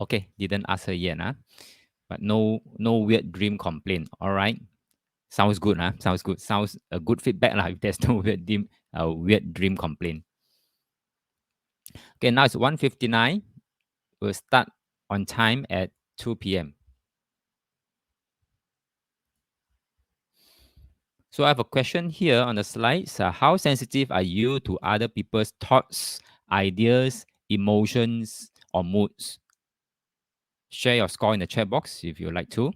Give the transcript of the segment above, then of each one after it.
Okay, didn't ask her yet, huh? But no weird dream complaint. All right. Sounds good, huh? Sounds good. Sounds a good feedback lah. If there's no weird dream complaint. Okay, now it's 1:59. We'll start on time at 2 p.m. So I have a question here on the slides. How sensitive are you to other people's thoughts, ideas, emotions, or moods? Share your score in the chat box if you like to.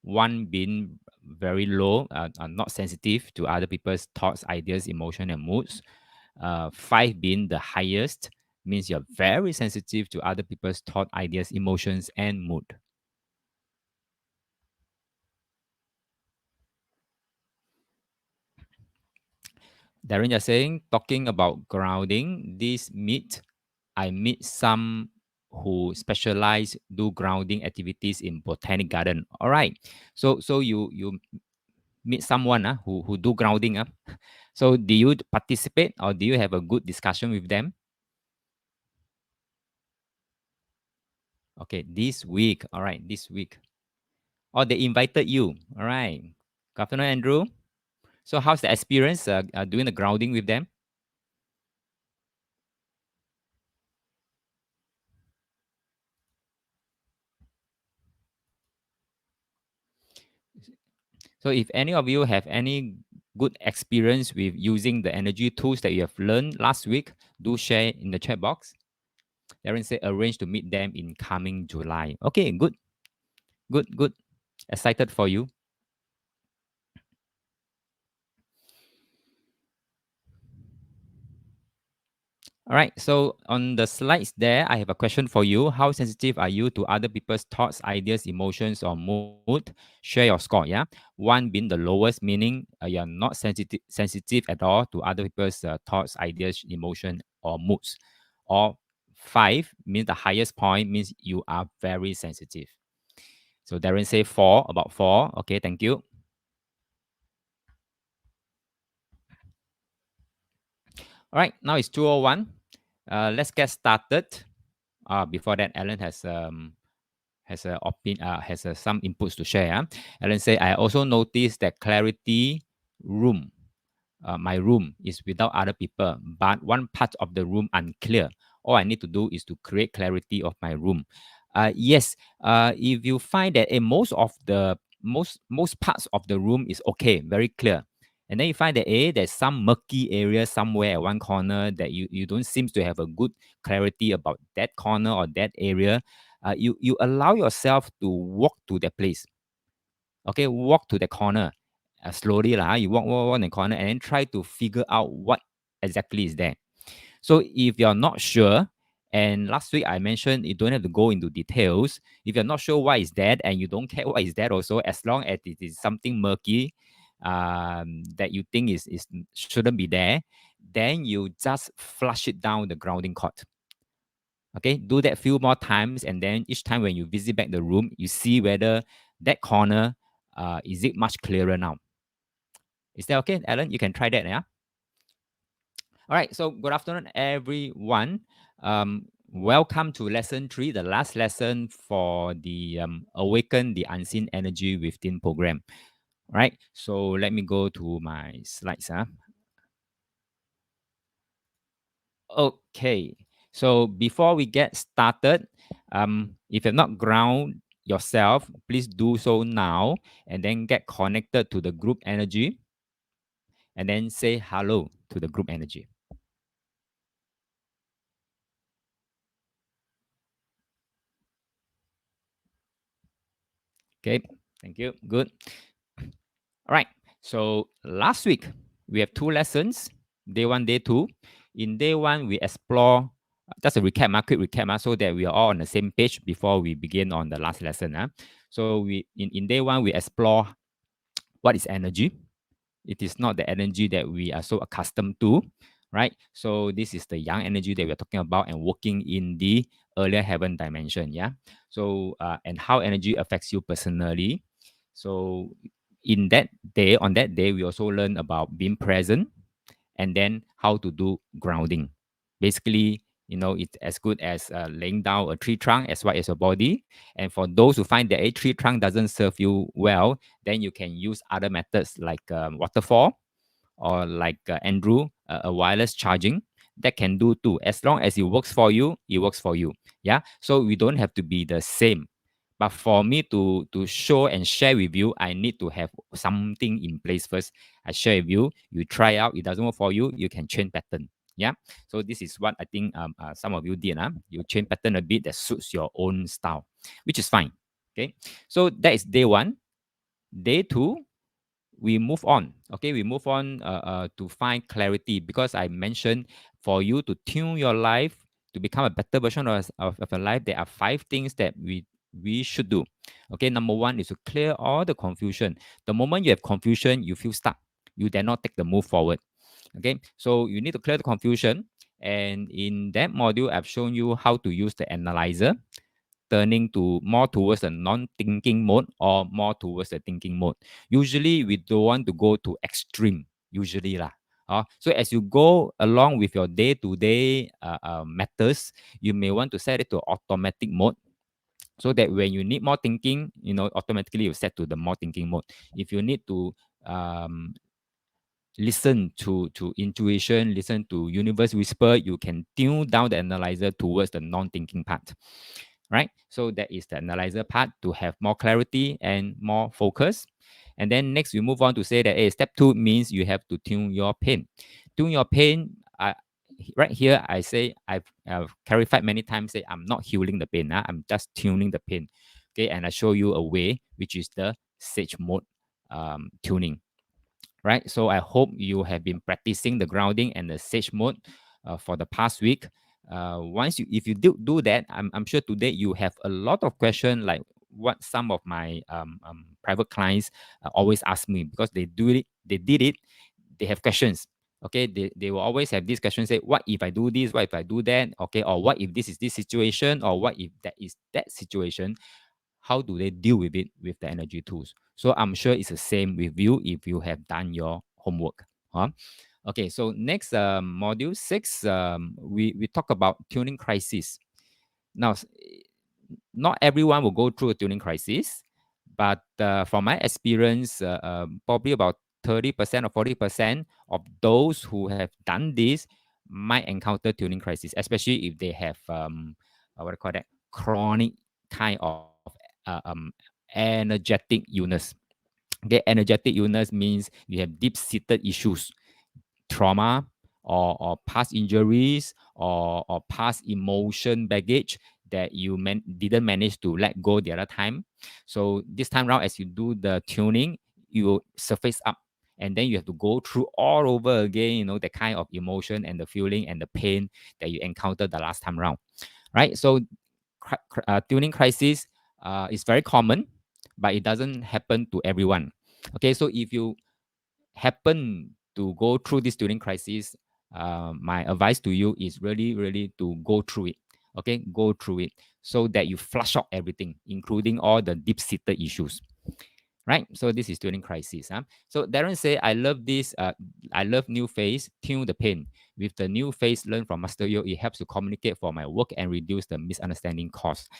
1 being very low, not sensitive to other people's thoughts, ideas, emotion, and moods. 5 being the highest, means you're very sensitive to other people's thought, ideas, emotions, and mood. Darren, you're saying, talking about grounding, I meet some who specialize do grounding activities in botanic garden. All right. So you meet someone who do grounding. So do you participate or do you have a good discussion with them? Okay, this week. All right, this week. Or they invited you. All right. Good afternoon, Andrew. So how's the experience doing the grounding with them? So if any of you have any good experience with using the energy tools that you have learned last week, do share in the chat box. Darren said arrange to meet them in coming July. Okay, good, good, good. Excited for you. All right. So on the slides there, I have a question for you. How sensitive are you to other people's thoughts, ideas, emotions, or mood? Share your score. Yeah. 1 being the lowest, meaning you're not sensitive at all to other people's thoughts, ideas, emotion, or moods. Or 5 means the highest point, means you are very sensitive. So Darren say 4, about 4. Okay, thank you. All right, now it's 2:01. Let's get started. Before that, Alan has some inputs to share. Alan say, I also noticed that clarity room, my room is without other people, but one part of the room unclear. All I need to do is to create clarity of my room. Yes, if you find that in most parts of the room is okay, very clear, and then you find that there's some murky area somewhere at one corner that you don't seem to have a good clarity about that corner or that area. You allow yourself to walk to that place. Okay, walk to the corner slowly lah. You walk in the corner and then try to figure out what exactly is there. So if you're not sure, and last week I mentioned you don't have to go into details. If you're not sure what is that and you don't care what is that also, as long as it is something murky that you think is shouldn't be there, then you just flush it down the grounding cord. Okay, do that few more times, and then each time when you visit back the room, you see whether that corner is it much clearer now. Is that okay, Alan? You can try that, yeah? All right, so good afternoon, everyone. Welcome to lesson 3, the last lesson for the Awaken the Unseen Energy Within program. All right, so let me go to my slides. Okay, so before we get started, if you're not ground yourself, please do so now and then get connected to the group energy and then say hello to the group energy. Okay, thank you. Good. All right. So last week we have 2 lessons, day 1, day 2. In day 1, we explore just a recap, quick recap, so that we are all on the same page before we begin on the last lesson. So we in day 1, we explore what is energy. It is not the energy that we are so accustomed to, right? So this is the young energy that we're talking about and working in the earlier heaven dimension, yeah? So, and how energy affects you personally. So on that day, we also learn about being present and then how to do grounding. Basically, it's as good as laying down a tree trunk as well as your body. And for those who find that a tree trunk doesn't serve you well, then you can use other methods like waterfall, or like Andrew, a wireless charging. That can do too. As long as it works for you, it works for you. Yeah. So we don't have to be the same. But for me to show and share with you, I need to have something in place first. I share with you. You try out. It doesn't work for you. You can change pattern. Yeah. So this is what I think some of you did. You change pattern a bit that suits your own style, which is fine. Okay. So that is day one. Day two, we move on. Okay, we move on to find clarity, because I mentioned for you to tune your life to become a better version of your life, there are five things that we should do. Okay, number one is to clear all the confusion. The moment you have confusion, you feel stuck. You dare not take the move forward. Okay, so you need to clear the confusion. And in that module, I've shown you how to use the analyzer, turning to more towards the non-thinking mode or more towards the thinking mode. Usually, we don't want to go to extreme. Usually, lah. So as you go along with your day-to-day matters, you may want to set it to automatic mode, so that when you need more thinking, automatically you set to the more thinking mode. If you need to um, listen to intuition, listen to universe whisper, you can tune down the analyzer towards the non-thinking part. Right? So that is the analyzer part, to have more clarity and more focus. And then next we move on to say that, hey, step two means you have to tune your pain. Tune your pain. Right here, I say I've clarified many times. Say I'm not healing the pain. I'm just tuning the pain. Okay, and I show you a way, which is the sage mode tuning. Right? So I hope you have been practicing the grounding and the sage mode for the past week. If you do that, I'm sure today you have a lot of questions, like what some of my private clients always ask me, because they did it, they have questions. Okay, they will always have these questions, say, what if I do this, what if I do that, okay, or what if this is this situation, or what if that is that situation. How do they deal with it with the energy tools? So I'm sure it's the same with you if you have done your homework. Huh? Okay, so next module 6, we talk about tuning crisis. Now, not everyone will go through a tuning crisis, but from my experience, probably about 30% or 40% of those who have done this might encounter tuning crisis, especially if they have what do you call that, chronic kind of energetic illness. Okay, energetic illness means you have deep-seated issues, trauma, or past injuries, or past emotion baggage that you didn't manage to let go the other time. So this time around, as you do the tuning, you will surface up, and then you have to go through all over again, the kind of emotion and the feeling and the pain that you encountered the last time around. Right? So tuning crisis is very common, but it doesn't happen to everyone. Okay, so if you happen to go through this tuning crisis, my advice to you is really, really to go through it. Okay, go through it so that you flush out everything, including all the deep-seated issues. Right? So this is tuning crisis. So Darren say, I love this. I love new phase, tune the pain. With the new phase learned from Master Yo, it helps to communicate for my work and reduce the misunderstanding cost.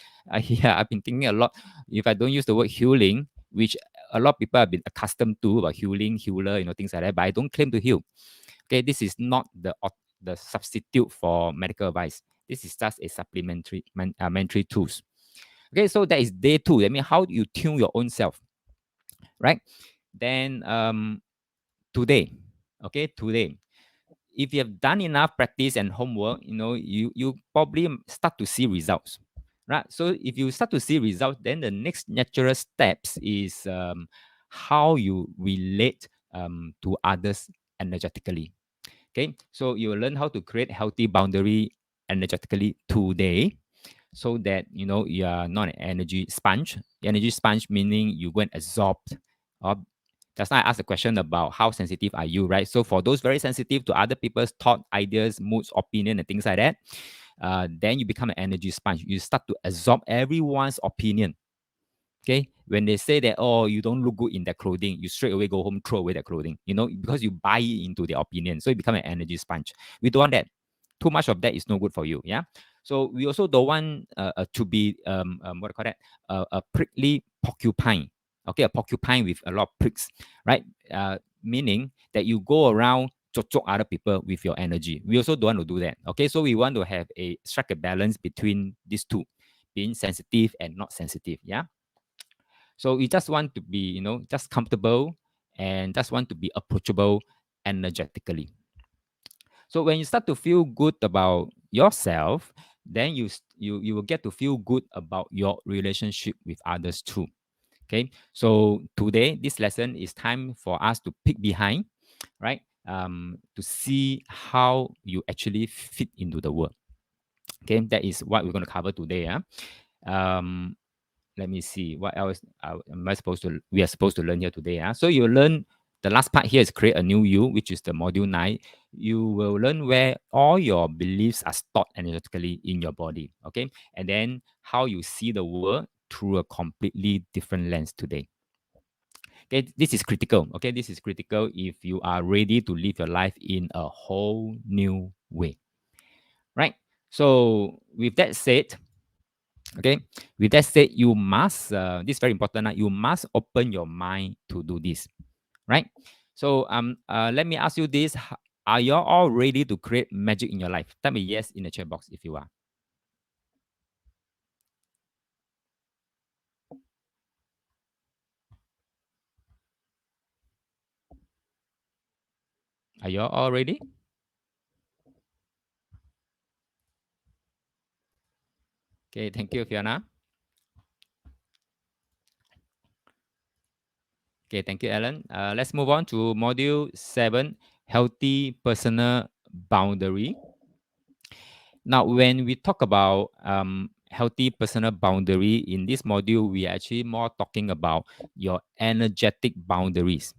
Yeah, I've been thinking a lot. If I don't use the word healing, which a lot of people have been accustomed to about healing, healer, things like that, but I don't claim to heal. Okay, this is not the substitute for medical advice. This is just a supplementary tools. Okay, so that is day two. I mean, how do you tune your own self? Right? Then today, if you have done enough practice and homework, you probably start to see results. Right? So if you start to see results, then the next natural steps is how you relate to others energetically. Okay, so you will learn how to create healthy boundary energetically today, so that you are not an energy sponge. Energy sponge meaning you go and absorb. Or just now I asked a question about how sensitive are you, right? So for those very sensitive to other people's thought, ideas, moods, opinion, and things like that, then you become an energy sponge. You start to absorb everyone's opinion. Okay, when they say that, oh, you don't look good in that clothing, you straight away go home, throw away that clothing, because you buy into their opinion. So you become an energy sponge. We don't want that. Too much of that is no good for you. Yeah. So we also don't want to be what do you call that? A prickly porcupine. Okay, a porcupine with a lot of pricks, right? Meaning that you go around choke other people with your energy. We also don't want to do that. Okay, so we want to have a strike a balance between these two, being sensitive and not sensitive. Yeah. So we just want to be, just comfortable and just want to be approachable energetically. So when you start to feel good about yourself, then you will get to feel good about your relationship with others too. Okay. So today, this lesson is time for us to peek behind, right? To see how you actually fit into the world. Okay, that is what we're going to cover today. Yeah. Um, let me see what else am I supposed to we are supposed to learn here today. So you learn the last part here is create a new you, which is the module 9. You will learn where all your beliefs are stored energetically in your body. Okay. And then how you see the world through a completely different lens today. Okay, this is critical. Okay, this is critical if you are ready to live your life in a whole new way. Right. So with that said, okay, with that said, you must, this is very important, you must open your mind to do this, right? So let me ask you this. Are you all ready to create magic in your life? Type me yes in the chat box if you are. Are you all ready? Okay, thank you, Fiona. Okay, thank you, Alan. Let's move on to module 7, healthy personal boundary. Now, when we talk about healthy personal boundary in this module, we are actually more talking about your energetic boundaries.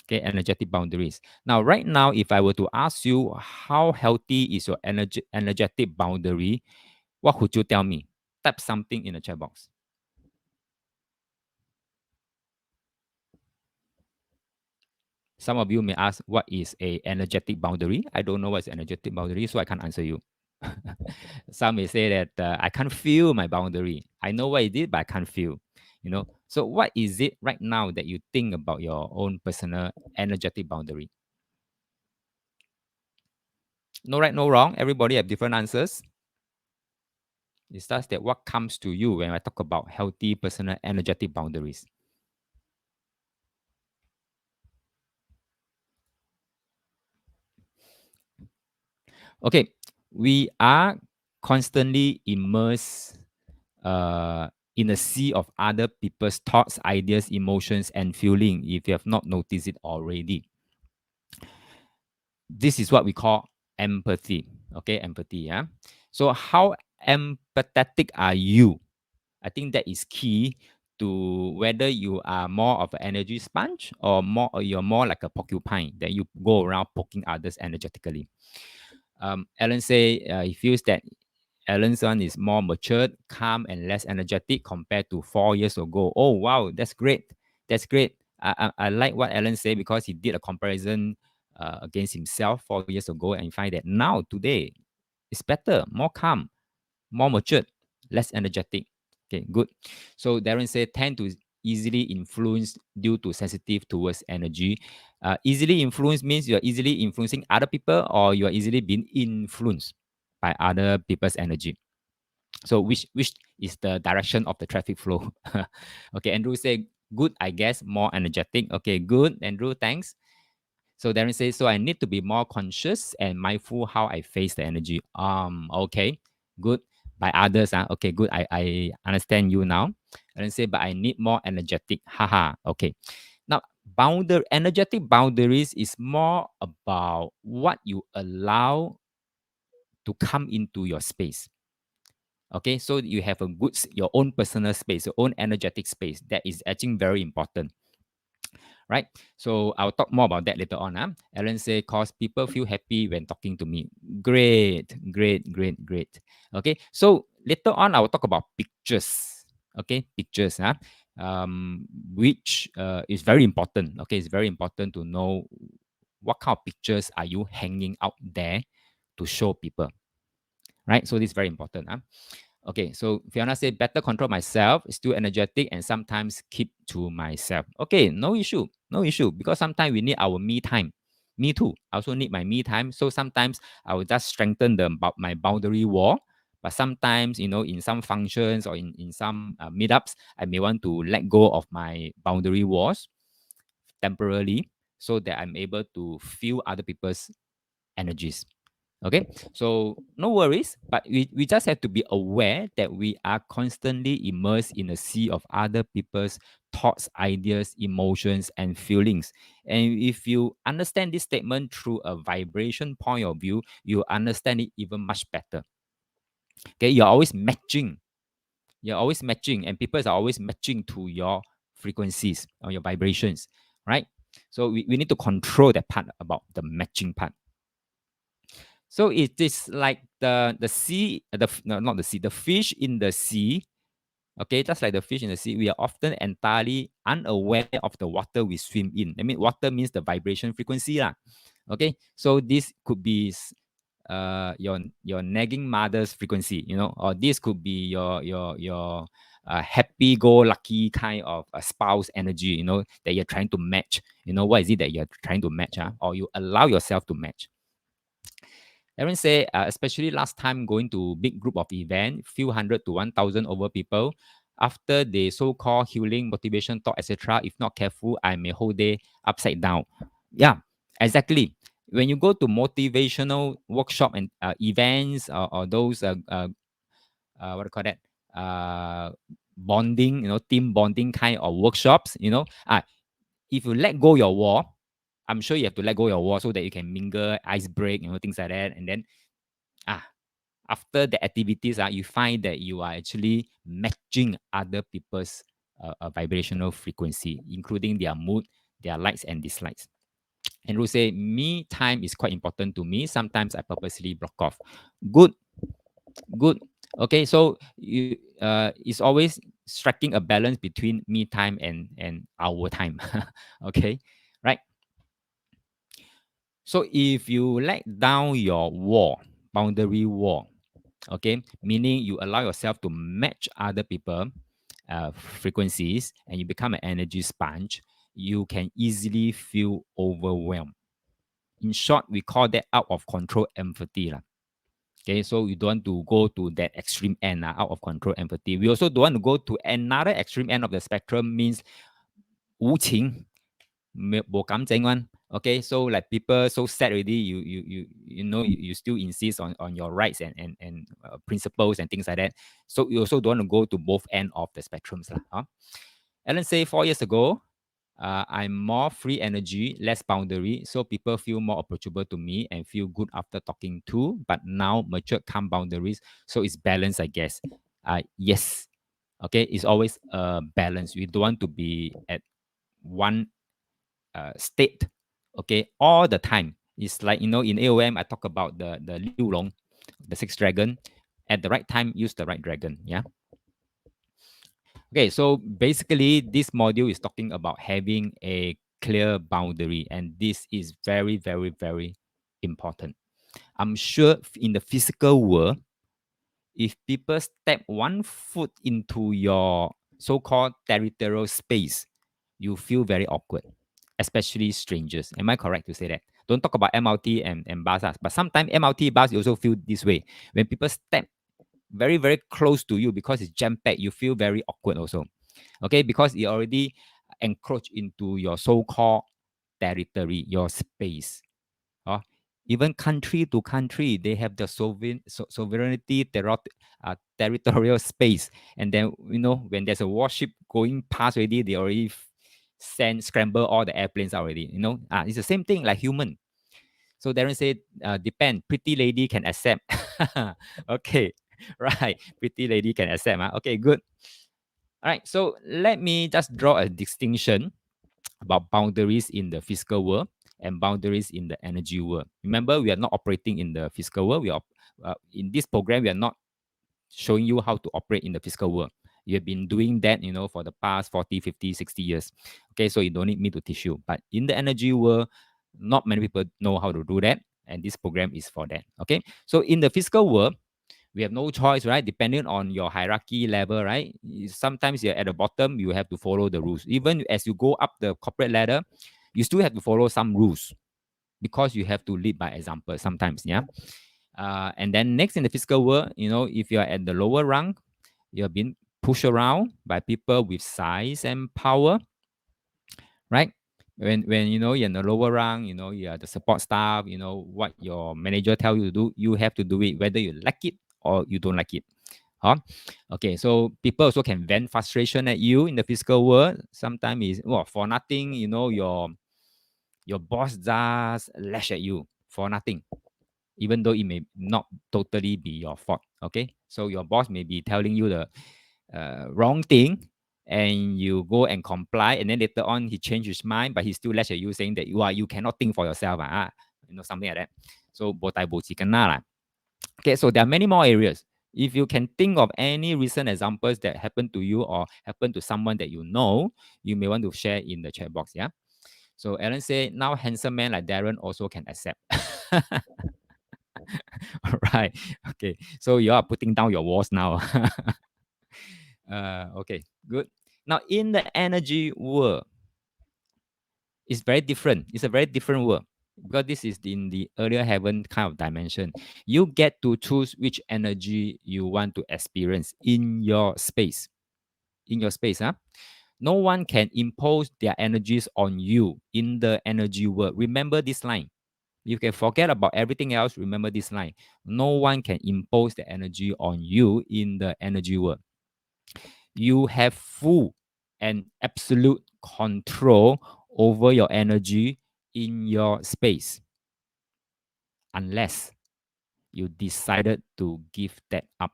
Okay, energetic boundaries. Now, right now, if I were to ask you how healthy is your energetic boundary, what would you tell me? Type something in the chat box. Some of you may ask, what is a energetic boundary? I don't know what's energetic boundary, so I can't answer you. Some may say that I can't feel my boundary. I know what it is, but I can't feel. So what is it right now that you think about your own personal energetic boundary? No right, no wrong. Everybody have different answers. It's just that what comes to you when I talk about healthy personal energetic boundaries. Okay, we are constantly immersed in a sea of other people's thoughts, ideas, emotions, and feeling. If you have not noticed it already, this is what we call empathy. Okay, empathy. Yeah. So how empathetic are you? I think that is key to whether you are more of an energy sponge or you're more like a porcupine that you go around poking others energetically. Alan say he feels that Alan's one is more matured, calm, and less energetic compared to 4 years ago. Oh wow, that's great. That's great. I like what Alan said because he did a comparison against himself 4 years ago and find that now today it's better, more calm, more matured, less energetic. Okay, good. So Darren said tend to easily influenced due to sensitive towards energy. Easily influenced means you're easily influencing other people or you are easily being influenced by other people's energy. So which is the direction of the traffic flow? Okay, Andrew said good, I guess, more energetic. Okay, good, Andrew, thanks. So Darren says, so I need to be more conscious and mindful how I face the energy. Okay, good. By others, okay, good. I understand you now. Darren say, but I need more energetic. Haha. Okay. Now, energetic boundaries is more about what you allow to come into your space. Okay, so you have a good, your own personal space, your own energetic space. That is actually very important, right? So I'll talk more about that later on. Ellen say, cause people feel happy when talking to me. Great, great, great, great. Okay, so later on I will talk about pictures. Okay, pictures, which is very important. Okay, it's very important to know what kind of pictures are you hanging out there to show people, right? So this is very important. Okay, so Fiona said, better control myself, still energetic, and sometimes keep to myself. Okay, no issue, no issue, because sometimes we need our me time. Me too. I also need my me time. So sometimes I will just strengthen my boundary wall. But sometimes, in some functions or in some meetups, I may want to let go of my boundary walls temporarily so that I'm able to feel other people's energies. Okay, so no worries, but we just have to be aware that we are constantly immersed in a sea of other people's thoughts, ideas, emotions, and feelings. And if you understand this statement through a vibration point of view, you understand it even much better. Okay, you're always matching, and people are always matching to your frequencies or your vibrations, right? So we need to control that part about the matching part. So it is like the sea, no, not the sea, the fish in the sea. Okay, just like the fish in the sea, we are often entirely unaware of the water we swim in. I mean, water means the vibration frequency, lah. Okay, so this could be your nagging mother's frequency, or this could be your happy-go-lucky kind of spouse energy, that you're trying to match. What is it that you're trying to match, or you allow yourself to match? Aaron say, especially last time going to big group of event, few hundred to 1,000 over people. After the so-called healing, motivation talk, etc., if not careful, I may whole day upside down. Yeah, exactly. When you go to motivational workshop and events or those what do you call that? Bonding, team bonding kind of workshops, if you let go your wall, I'm sure you have to let go your wall so that you can mingle, ice break, things like that. And then after the activities, you find that you are actually matching other people's vibrational frequency, including their mood, their likes and dislikes. And Ruth say, me time is quite important to me. Sometimes I purposely block off. Good, good. Okay, so it's always striking a balance between me time and our time. Okay, right? So if you let down your wall, boundary wall, okay, meaning you allow yourself to match other people frequencies and you become an energy sponge, you can easily feel overwhelmed. In short, we call that out of control empathy lah. Okay, so we don't want to go to that extreme end, out of control empathy. We also don't want to go to another extreme end of the spectrum, means 无情 bo one. Okay, so like people so sad already, you still insist on your rights and principles and things like that. So you also don't want to go to both end of the spectrums lah. Ellen say 4 years ago, I'm more free energy, less boundary, so people feel more approachable to me and feel good after talking to. But now mature calm boundaries, so it's balance, I guess. Yes, okay, it's always a balance. We don't want to be at one state, okay, all the time. It's like, in AOM, I talk about the Liu Long, the sixth dragon. At the right time, use the right dragon. Yeah. Okay, so basically, this module is talking about having a clear boundary, and this is very, very, very important. I'm sure in the physical world, if people step one foot into your so-called territorial space, you feel very awkward, especially strangers. Am I correct to say that? Don't talk about MRT and buses, but sometimes MRT bus you also feel this way. When people step very, very close to you because it's jam-packed, you feel very awkward also. Okay, because it already encroach into your so-called territory, your space. Even country to country, they have the sovereignty, territorial space. And then, when there's a warship going past already, they already scramble all the airplanes already. It's the same thing like human. So Darren said, depend. Pretty lady can accept. Okay, right. Pretty lady can accept. Okay, good. All right. So let me just draw a distinction about boundaries in the physical world and boundaries in the energy world. Remember, we are not operating in the physical world. We are in this program. We are not showing you how to operate in the physical world. You have been doing that, for the past 40, 50, 60 years. Okay, so you don't need me to teach you. But in the energy world, not many people know how to do that. And this program is for that. Okay. So in the physical world, we have no choice, right? Depending on your hierarchy level, right? Sometimes you're at the bottom, you have to follow the rules. Even as you go up the corporate ladder, you still have to follow some rules because you have to lead by example sometimes, yeah. And then next in the physical world, if you're at the lower rank, you're being pushed around by people with size and power, right? When you're in the lower rank, you are the support staff, what your manager tell you to do, you have to do it whether you like it or you don't like it. Huh? Okay, so people also can vent frustration at you in the physical world. Sometimes is for nothing, your boss just lash at you for nothing, even though it may not totally be your fault. Okay, so your boss may be telling you the wrong thing, and you go and comply, and then later on he changed his mind, but he still lash at you saying that you cannot think for yourself, something like that. So botai boci kena lah. Okay, so there are many more areas. If you can think of any recent examples that happened to you or happened to someone that you know, you may want to share in the chat box. Yeah. So Alan said, now handsome man like Darren also can accept. Right. Okay. So you are putting down your walls now. Okay. Good. Now in the energy world, it's very different. It's a very different world because this is in the earlier heaven kind of dimension. You get to choose which energy you want to experience in your space. In your space, huh? No one can impose their energies on you in the energy world. Remember this line. You can forget about everything else. Remember this line. No one can impose the energy on you in the energy world. You have full and absolute control over your energy in your space, unless you decided to give that up.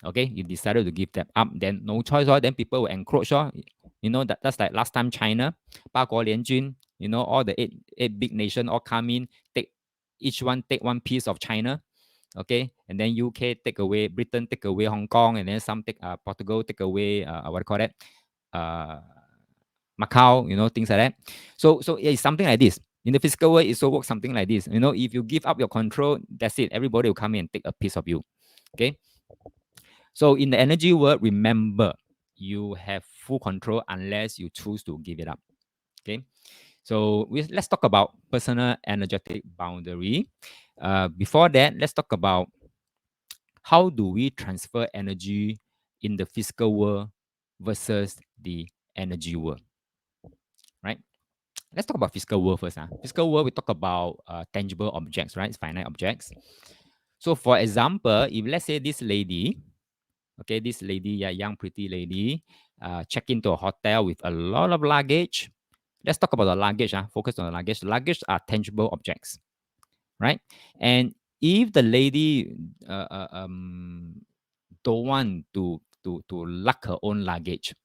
Okay, you decided to give that up, then no choice, then people will encroach. That's like last time China, 八国联军, all the eight big nations all come in, each one take one piece of China. Okay, and then UK take away, Britain take away Hong Kong, and then some take Portugal take away what do you call that, Macau, things like that. So it's something like this. In the physical world, it so works something like this. If you give up your control, that's it. Everybody will come in and take a piece of you. Okay. So in the energy world, remember, you have full control unless you choose to give it up. Okay. So let's talk about personal energetic boundary. Before that, let's talk about how do we transfer energy in the physical world versus the energy world, right? Let's talk about physical world first. Physical world, we talk about tangible objects, right? It's finite objects. So for example, if let's say this lady, okay, this lady, young pretty lady, check into a hotel with a lot of luggage. Let's talk about the luggage. Focus on the luggage. Luggage are tangible objects, right? And if the lady don't want to lug her own luggage,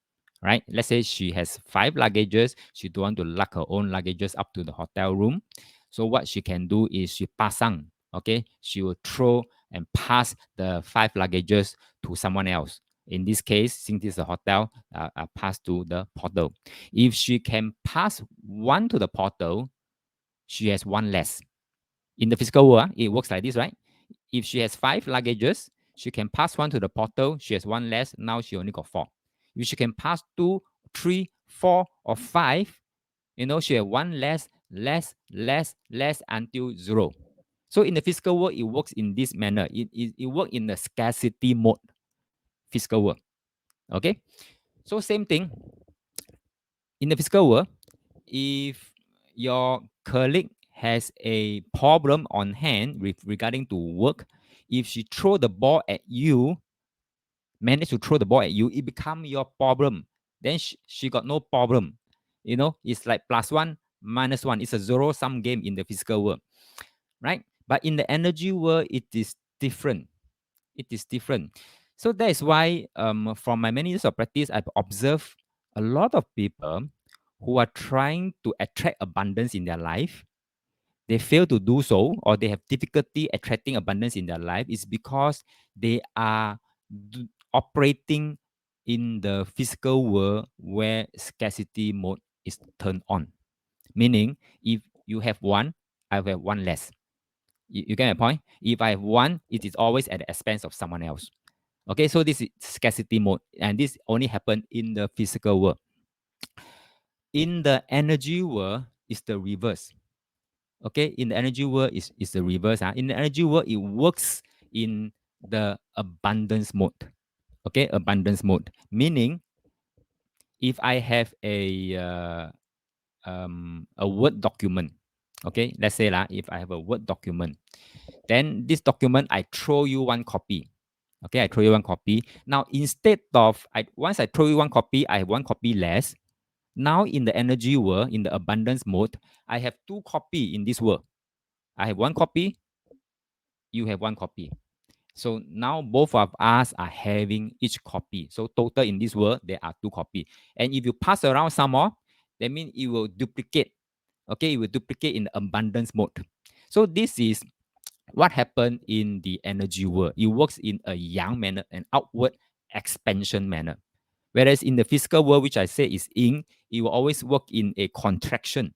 right? Let's say she has 5 luggages. She don't want to lug her own luggages up to the hotel room. So what she can do is she pasang, okay? She will throw and pass the 5 luggages to someone else. In this case, since this is a hotel, pass to the portal. If she can pass one to the portal, she has one less. In the physical world, it works like this, right? If she has 5 luggages, she can pass one to the portal. She has one less. Now she only got 4. If she can pass 2, 3, 4, or 5, she has one less until 0. So in the physical world, it works in this manner. It works in the scarcity mode, physical world. Okay? So same thing. In the physical world, if your colleague has a problem on hand regarding to work, if she throw the ball at you, manage to throw the ball at you, it become your problem. Then she got no problem. It's like +1, -1. It's a zero-sum game in the physical world, right? But in the energy world, it is different. It is different. So that is why, from my many years of practice, I've observed a lot of people who are trying to attract abundance in their life. They fail to do so, or they have difficulty attracting abundance in their life, is because they are operating in the physical world where scarcity mode is turned on. Meaning, if you have one, I will have one less. You get my point? If I have one, it is always at the expense of someone else. Okay, so this is scarcity mode, and this only happen in the physical world. In the energy world, is the reverse. Okay, in the energy world is the reverse. In the energy world, it works in the abundance mode. Okay, abundance mode, meaning if I have a Word document, okay, let's say if I have a Word document, then this document I throw you one copy. Okay, I throw you one copy. Now instead of once I throw you one copy, I have one copy less. Now in the energy world, in the abundance mode, I have two copy in this world. I have one copy, you have one copy. So now both of us are having each copy. So total in this world, there are two copy. And if you pass around some more, that means it will duplicate. Okay, it will duplicate in the abundance mode. So this is what happened in the energy world. It works in a yang manner, an outward expansion manner. Whereas in the physical world, which I say is yin, it will always work in a contraction.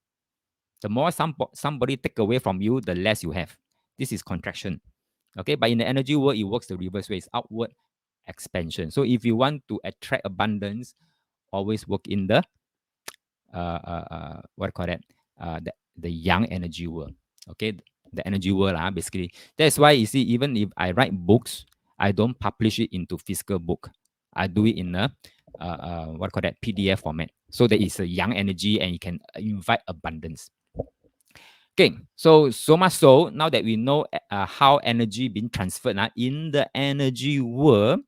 The more somebody take away from you, the less you have. This is contraction. Okay, but in the energy world, it works the reverse way. It's outward expansion. So if you want to attract abundance, always work in the what do you call that? The yang energy world. Okay, the energy world basically. That's why you see, even if I write books, I don't publish it into physical book. I do it in a what do you call that, PDF format. So that is a yang energy and you can invite abundance. Okay, so much so now that we know how energy being transferred in the energy world.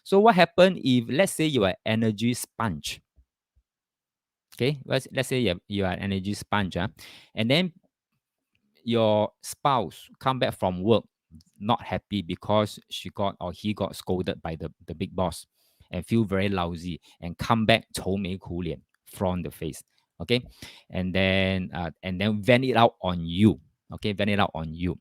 So what happens if let's say you are energy sponge? Okay, let's say you are an energy sponge, and then your spouse come back from work not happy because she got or he got scolded by the big boss and feel very lousy and come back 愁眉苦脸 from the face. Okay, and then vent it out on you. Okay, vent it out on you.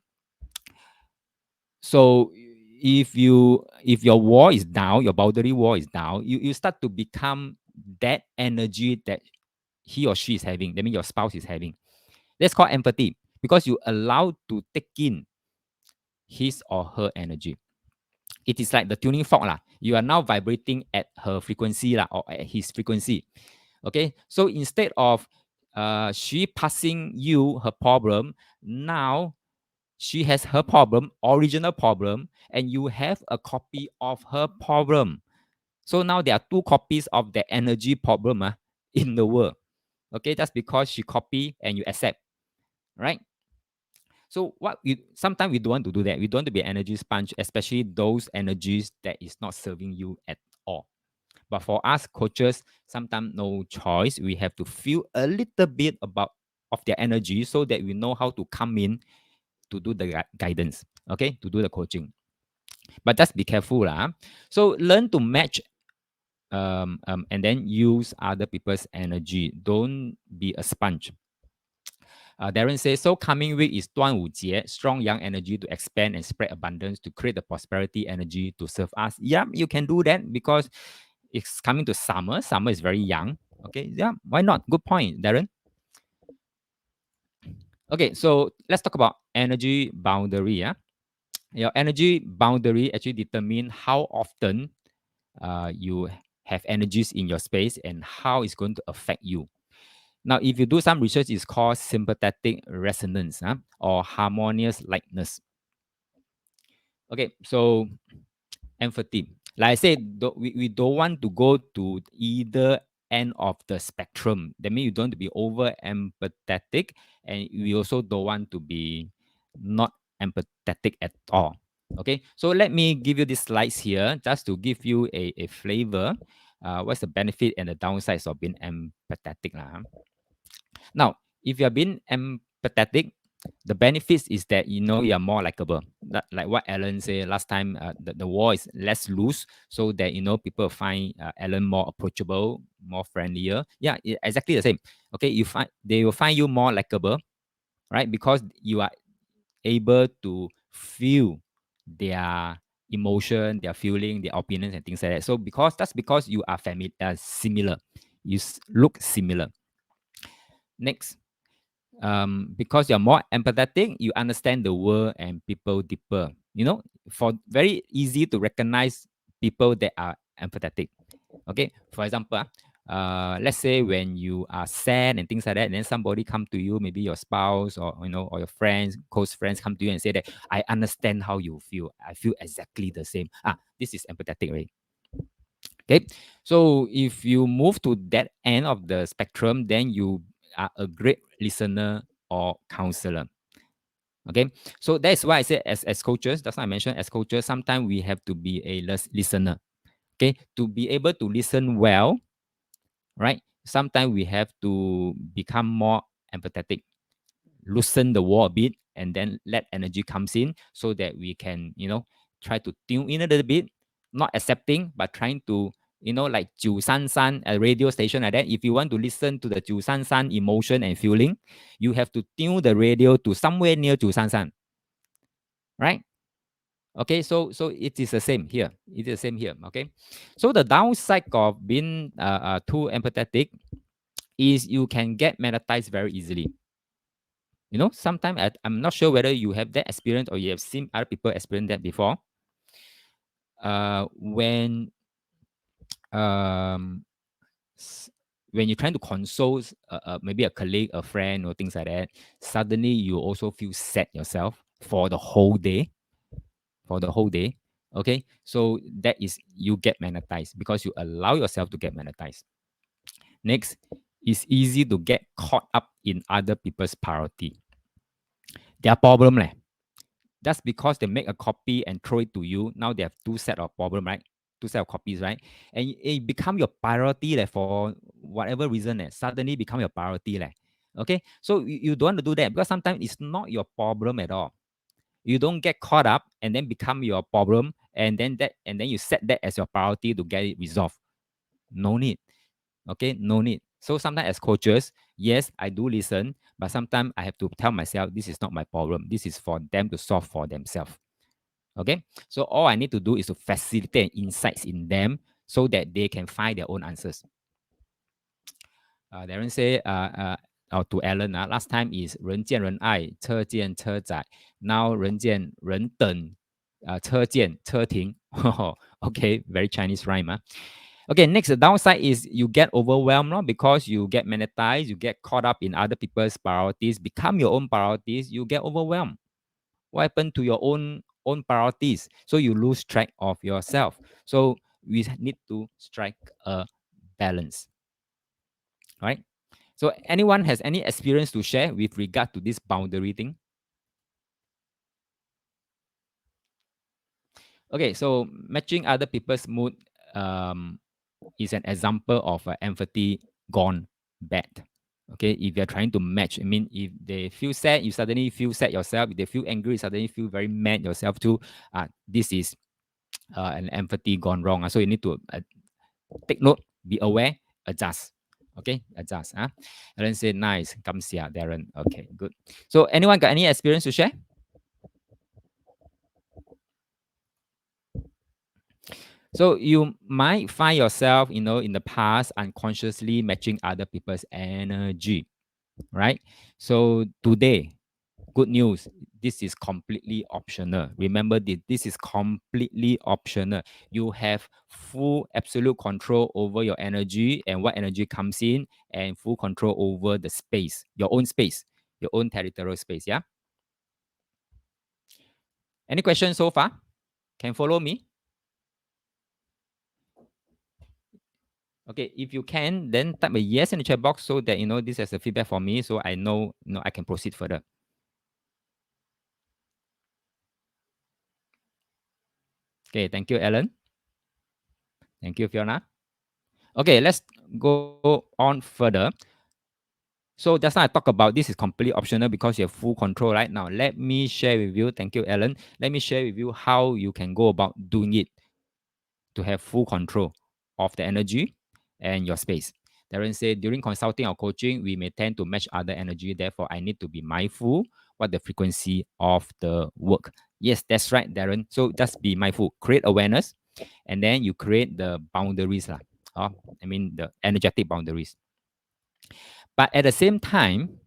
So if your wall is down, your boundary wall is down, you start to become that energy that he or she is having. That means your spouse is having. That's called empathy because you allow to take in his or her energy. It is like the tuning fork lah. You are now vibrating at her frequency lah, or at his frequency. Okay, so instead of she passing you her problem, now she has her problem, original problem, and you have a copy of her problem. So now there are two copies of the energy problem in the world. Okay, that's because she copy and you accept, right? So what we sometimes we don't want to do that. We don't want to be an energy sponge, especially those energies that is not serving you at all. But for us coaches, sometimes no choice. We have to feel a little bit about of their energy so that we know how to come in to do the guidance. Okay, to do the coaching. But just be careful lah. So learn to match and then use other people's energy. Don't be a sponge. Darren says, so coming week is 端午节, strong young energy to expand and spread abundance to create the prosperity energy to serve us. Yeah, you can do that because it's coming to summer. Summer is very young. Okay, yeah, why not? Good point, Darren. Okay, so let's talk about energy boundary. Yeah, your energy boundary actually determine how often you have energies in your space and how it's going to affect you. Now, if you do some research, it's called sympathetic resonance or harmonious likeness. Okay, so empathy. Like I said, we don't want to go to either end of the spectrum. That means you don't want to be over empathetic, and we also don't want to be not empathetic at all. Okay, so let me give you these slides here just to give you a flavor. What's the benefit and the downsides of being empathetic? Now, if you are being empathetic, the benefits is that you are more likable. Like what Alan said last time, the wall is less loose, so that people find Alan more approachable, more friendlier. Yeah, exactly the same. Okay, they will find you more likable, right? Because you are able to feel their emotion, their feeling, their opinions, and things like that. So because you are similar, you look similar. Next. because you're more empathetic, you understand the world and people deeper. You know, for very easy to recognize people that are empathetic. Okay, for example, let's say when you are sad and things like that, and then somebody come to you, maybe your spouse or or your friends, close friends come to you and say that I understand how you feel. I feel exactly the same. This is empathetic, right? Okay, so if you move to that end of the spectrum, then you are a great listener or counselor. Okay, so that's why I said as coaches, that's why I mentioned as coaches, sometimes we have to be a listener. Okay, to be able to listen well, right? Sometimes we have to become more empathetic, loosen the wall a bit, and then let energy comes in so that we can, try to tune in a little bit, not accepting, but trying to, like Jiu San San, a radio station like that. If you want to listen to the Jiu San San emotion and feeling, you have to tune the radio to somewhere near Jiu San San, right? Okay, so it is the same here. It is the same here. Okay, so the downside of being too empathetic is you can get magnetized very easily. Sometimes I'm not sure whether you have that experience or you have seen other people experience that before. When um, when you're trying to console maybe a colleague, a friend, or things like that, suddenly you also feel sad yourself for the whole day. For the whole day. Okay, so that is you get magnetized because you allow yourself to get magnetized. Next, it's easy to get caught up in other people's priority. Their problem, leh. Just because they make a copy and throw it to you, now they have two set of problem, right? Two set of copies, right? And it become your priority leh, for whatever reason. Suddenly become your priority. Okay, so you don't want to do that because sometimes it's not your problem at all. You don't get caught up and then become your problem, and then you set that as your priority to get it resolved. No need. Okay, no need. So sometimes as coaches, yes, I do listen, but sometimes I have to tell myself this is not my problem. This is for them to solve for themselves. Okay, so all I need to do is to facilitate insights in them so that they can find their own answers. Darren say, to Alan, last time is 人见人爱，车见车载. Now 人见人等，车见车停. Okay, very Chinese rhyme. Okay, next, the downside is you get overwhelmed, no? Because you get monetized, you get caught up in other people's priorities, become your own priorities, you get overwhelmed. What happened to your own priorities? So you lose track of yourself. So we need to strike a balance, right? So anyone has any experience to share with regard to this boundary thing? Okay, so matching other people's mood is an example of empathy gone bad. Okay, if you're trying to match, I mean, if they feel sad, you suddenly feel sad yourself. If they feel angry, you suddenly feel very mad yourself too. This is an empathy gone wrong. So you need to take note, be aware, adjust. Okay, adjust. And then say nice, come see Darren. Okay, good. So anyone got any experience to share? So you might find yourself, in the past unconsciously matching other people's energy, right? So today, good news, this is completely optional. Remember, this is completely optional. You have full absolute control over your energy and what energy comes in, and full control over the space, your own territorial space. Yeah. Any questions so far? Can follow me? Okay, if you can, then type a yes in the chat box so that this is a feedback for me, so I know I can proceed further. Okay, thank you, Alan. Thank you, Fiona. Okay, let's go on further. So just now I talked about this is completely optional because you have full control right now. Let me share with you. Thank you, Alan. Let me share with you how you can go about doing it to have full control of the energy and your space. Darren said, during consulting or coaching, we may tend to match other energy. Therefore, I need to be mindful what the frequency of the work. Yes, that's right, Darren. So just be mindful, create awareness, and then you create the boundaries. I mean, the energetic boundaries. But at the same time,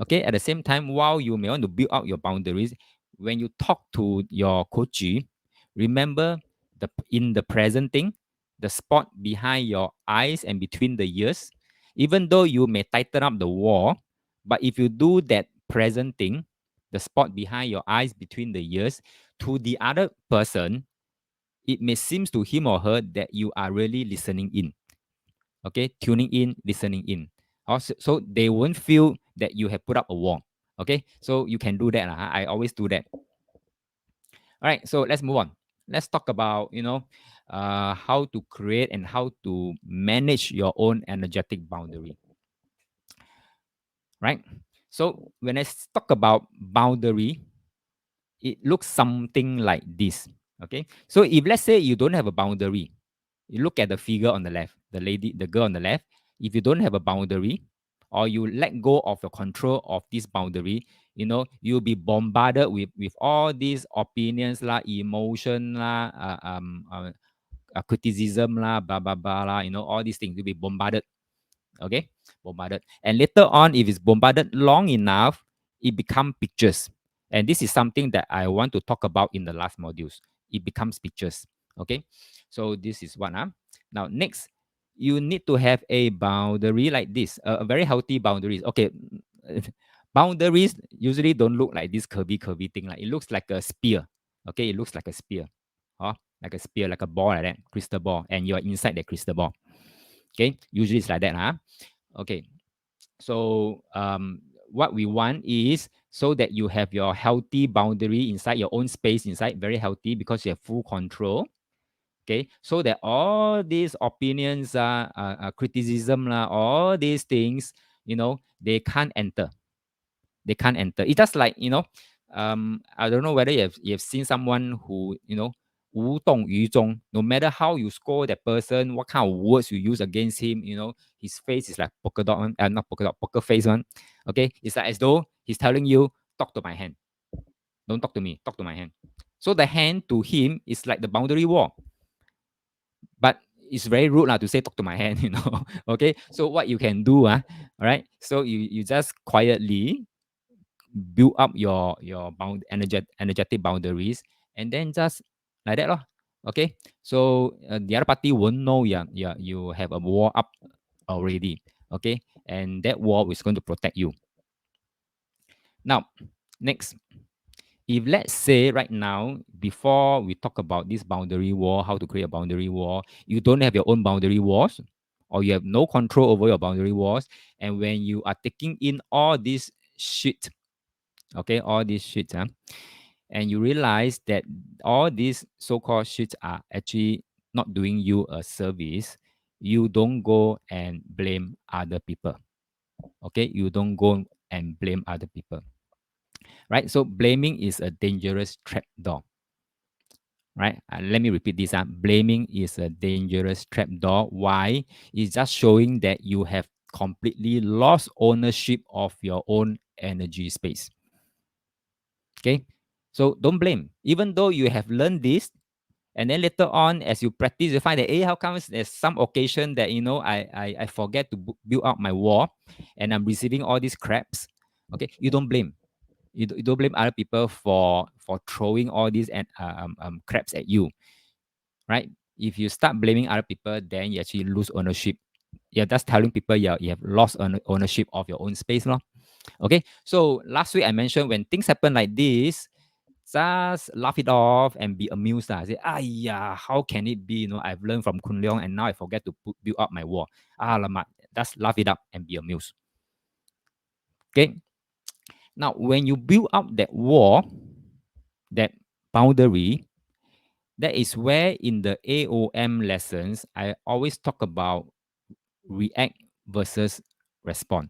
Okay, at the same time, while you may want to build out your boundaries, when you talk to your coachee, remember in the present thing, the spot behind your eyes and between the ears, even though you may tighten up the wall, but if you do that present thing, the spot behind your eyes between the ears, to the other person, it may seem to him or her that you are really listening in. Okay, tuning in, listening in. Also, so they won't feel that you have put up a wall. Okay, so you can do that. I always do that. All right, so let's move on. Let's talk about how to create and how to manage your own energetic boundary. Right. So when I talk about boundary, it looks something like this. Okay. So if let's say you don't have a boundary, you look at the figure on the left, the girl on the left. If you don't have a boundary, or you let go of your control of this boundary, you'll be bombarded with all these opinions lah, emotion lah, criticism lah, blah blah blah lah. All these things. You'll be bombarded. Okay, bombarded, and later on, if it's bombarded long enough, it becomes pictures. And this is something that I want to talk about in the last modules. It becomes pictures. Okay, so this is one. Now next, you need to have a boundary like this, a very healthy boundaries. Okay, boundaries usually don't look like this curvy thing. Like it looks like a spear. Okay, it looks like a spear. Like a spear, like a ball like that, crystal ball, and you're inside the crystal ball. Okay, usually it's like that. Okay, so what we want is so that you have your healthy boundary inside your own space, inside very healthy, because you have full control. Okay, so that all these opinions, criticism, all these things, they can't enter. They can't enter. It's just like, I don't know whether you have seen someone who, 无动于衷. No matter how you score that person, what kind of words you use against him, his face is like polka dot one, not polka dot, poker face one. Okay, it's like as though he's telling you, talk to my hand. Don't talk to me, talk to my hand. So the hand to him is like the boundary wall. But it's very rude to say talk to my hand, Okay, so what you can do, all right? So you just quietly build up your energetic boundaries, and then just like that lor. Okay, so the other party won't know you have a wall up already. Okay, and that wall is going to protect you. Now next, if let's say right now, before we talk about this boundary wall, how to create a boundary wall, you don't have your own boundary walls, or you have no control over your boundary walls, and when you are taking in all this shit, okay, all these shit, and you realize that all these so-called shits are actually not doing you a service, you don't go and blame other people. Okay, you don't go and blame other people. Right? So blaming is a dangerous trap door. Right? Let me repeat this. Blaming is a dangerous trap door. Why? It's just showing that you have completely lost ownership of your own energy space. Okay, so don't blame. Even though you have learned this, and then later on, as you practice, you find that, hey, how come there's some occasion that I forget to build up my wall, and I'm receiving all these craps. Okay, you don't blame. You don't blame other people for throwing all these craps at you, right? If you start blaming other people, then you actually lose ownership. You're just telling people you have lost ownership of your own space, no? Okay, so last week I mentioned when things happen like this, just laugh it off and be amused. I say, yeah, how can it be? I've learned from Kun Leong and now I forget to build up my wall. Alamak, just laugh it up and be amused. Okay. Now, when you build up that wall, that boundary, that is where in the AOM lessons, I always talk about react versus respond.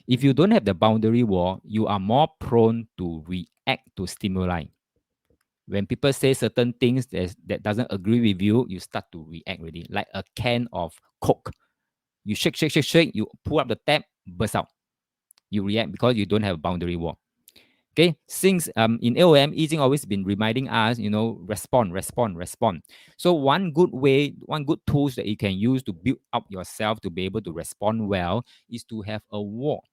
If you don't have the boundary wall, you are more prone to react to stimuli. When people say certain things that doesn't agree with you, you start to react already. Like a can of Coke. You shake, shake, shake, shake, you pull up the tap, burst out. You react because you don't have a boundary wall. Okay, since in AOM, Yijing always been reminding us, respond, respond, respond. So one good way, one good tools that you can use to build up yourself to be able to respond well is to have a wall.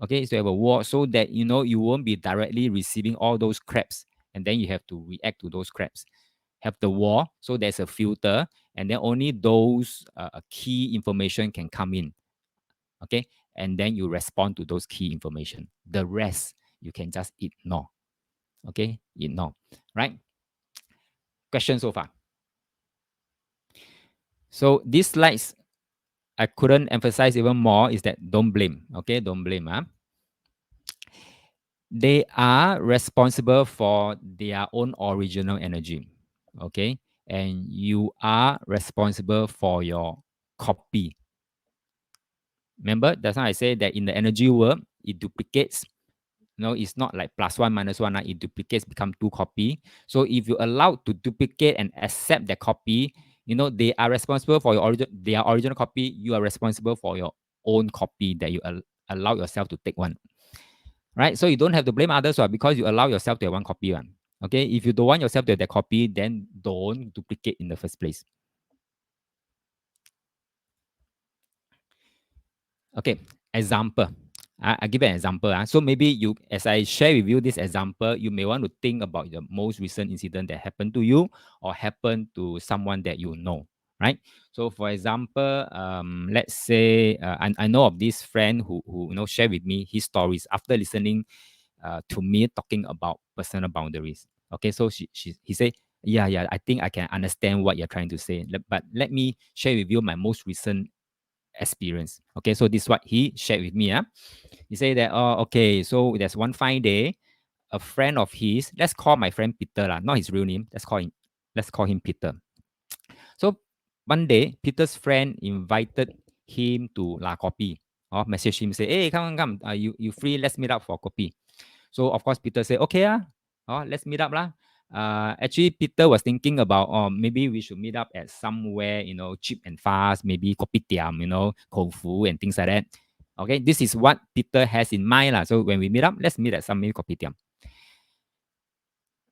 Okay, so you have a wall so that you won't be directly receiving all those crabs, and then you have to react to those crabs. Have the wall, so there's a filter, and then only those key information can come in. Okay, and then you respond to those key information. The rest you can just ignore. Okay, ignore. Right? Question so far. So these slides, I couldn't emphasize even more is that don't blame. Okay, don't blame. They are responsible for their own original energy. Okay, and you are responsible for your copy. Remember, that's why I say that in the energy world, it duplicates. It's not like plus one minus one. It duplicates, become two copy. So if you allow to duplicate and accept that copy, they are responsible for their original copy. You are responsible for your own copy that you allow yourself to take one. Right? So you don't have to blame others because you allow yourself to have one copy one. Okay? If you don't want yourself to have that copy, then don't duplicate in the first place. Okay, example. I give an example. So maybe as I share with you this example, you may want to think about the most recent incident that happened to you or happened to someone that you know, right? So for example, let's say I know of this friend who share with me his stories after listening to me talking about personal boundaries. Okay, so he said, yeah, I think I can understand what you're trying to say, but let me share with you my most recent experience. Okay, so this is what he shared with me. He said that, oh, okay, so there's one fine day, a friend of his, let's call my friend Peter, not his real name, let's call him Peter. So one day, Peter's friend invited him to La Kopi, or message him, say, hey, come, you free, let's meet up for kopi. So of course, Peter said, okay, let's meet up lah. Actually, Peter was thinking about, maybe we should meet up at somewhere, cheap and fast, maybe kopitiam, kung fu and things like that. Okay, this is what Peter has in mind lah. So when we meet up, let's meet at some maybe kopitiam.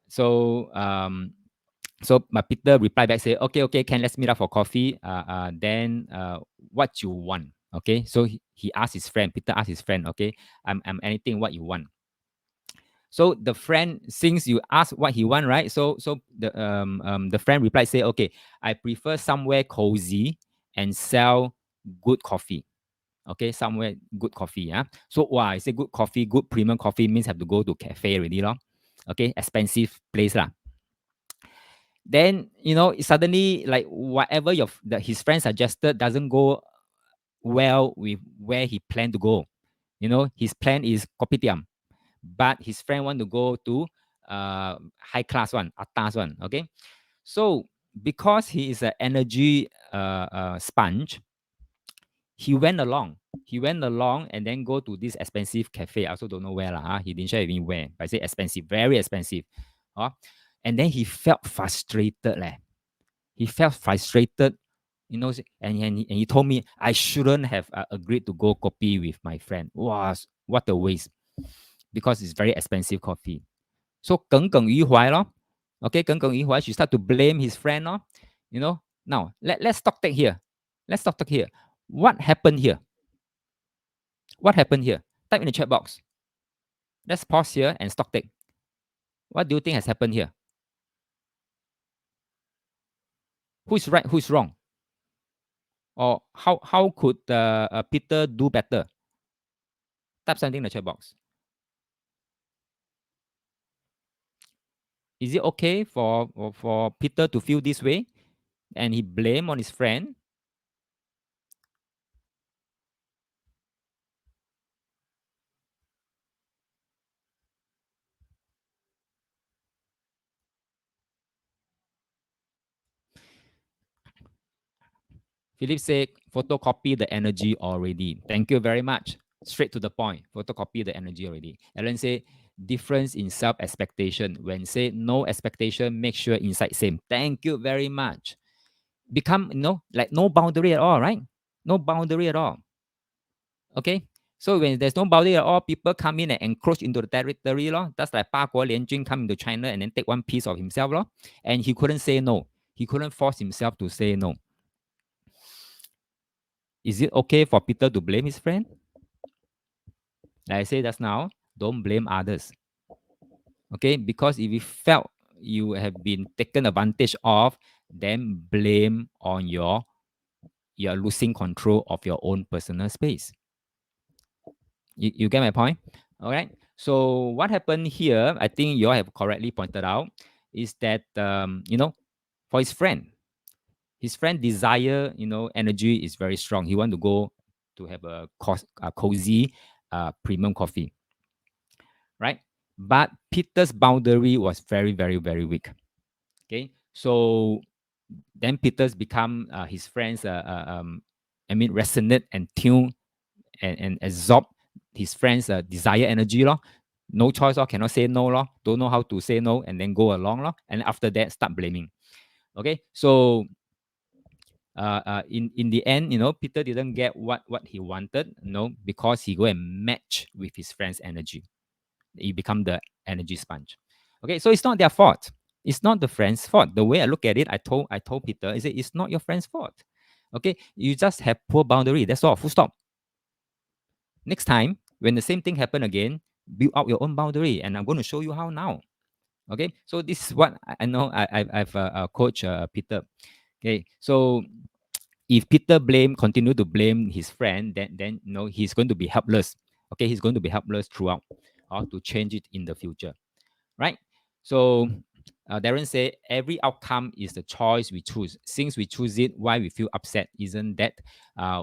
So my Peter replied back, say, okay, can let's meet up for coffee. Then what you want? Okay, so he asked his friend. Peter asked his friend, okay, I'm anything what you want. So the friend, since you asked what he want, right? So the friend replied, say, okay, I prefer somewhere cozy and sell good coffee. Okay, somewhere good coffee. Yeah. So I say good coffee, good premium coffee means have to go to cafe already, lor. Okay, expensive place lah. Then suddenly like whatever his friend suggested doesn't go well with where he planned to go. His plan is kopitiam, but his friend want to go to high class one, atas one. Okay, so because he is an energy sponge, he went along. He went along and then go to this expensive cafe. I also don't know where lah. He didn't share with me where, but I say expensive, very expensive. And then he felt frustrated. He felt frustrated, and he told me I shouldn't have agreed to go copy with my friend. Wow, what a waste! Because it's very expensive coffee. So 耿耿于怀 lor. Okay, 耿耿于怀. She start to blame his friend lor. Now let's talk take here. Let's talk take here. What happened here? What happened here? Type in the chat box. Let's pause here and stock take. What do you think has happened here? Who's right? Who's wrong? Or how could Peter do better? Type something in the chat box. Is it okay for Peter to feel this way, and he blame on his friend? Philip said, photocopy the energy already. Thank you very much. Straight to the point. Photocopy the energy already. Alan said, difference in self-expectation. When say no expectation, make sure inside same. Thank you very much. Become, like no boundary at all, right? No boundary at all. Okay? So when there's no boundary at all, people come in and encroach into the territory. That's like Pa Guo Lianjun come into China and then take one piece of himself. And he couldn't say no. He couldn't force himself to say no. Is it okay for Peter to blame his friend? like I said just now, don't blame others. Okay, because if you felt you have been taken advantage of, then blame on you're losing control of your own personal space. You get my point? All right. So what happened here, I think you all have correctly pointed out, is that for his friend desire, energy is very strong. He want to go to have a cozy premium coffee, right? But Peter's boundary was very, very, very weak. Okay, so then Peter's become his friends. Resonate and tune and absorb his friends' desire energy lor. No choice or cannot say no lor. Don't know how to say no and then go along lor. And after that, start blaming. Okay, so in the end, Peter didn't get what he wanted, because he go and match with his friend's energy. He become the energy sponge. Okay, so it's not their fault. It's not the friend's fault. The way I look at it, I told Peter, I said it's not your friend's fault. Okay, you just have poor boundary. That's all. Full stop. Next time, when the same thing happen again, build out your own boundary, and I'm going to show you how now. Okay, so this is what I know. I've coached Peter. Okay, so if Peter continue to blame his friend, then he's going to be helpless. Okay, he's going to be helpless throughout, or to change it in the future, right? So Darren said every outcome is the choice we choose. Since we choose it, why we feel upset? Isn't that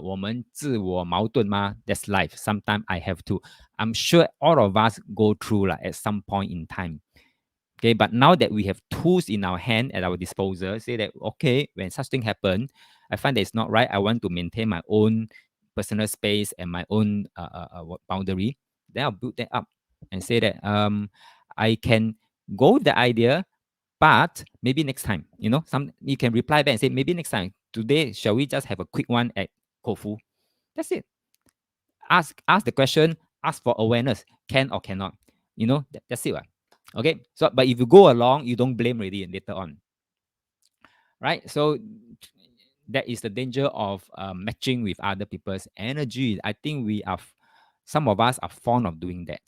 我们自我矛盾吗? That's life. Sometimes I have to. I'm sure all of us go through at some point in time. Okay, but now that we have tools in our hand at our disposal, say that okay, when such thing happen, I find that it's not right. I want to maintain my own personal space and my own boundary. Then I'll build that up and say that I can go with the idea, but maybe next time. Some you can reply back and say maybe next time. Today, shall we just have a quick one at Kofu? That's it. Ask the question. Ask for awareness. Can or cannot. That's it. Okay, so but if you go along, you don't blame already later on, right? So that is the danger of matching with other people's energy. I think some of us are fond of doing that.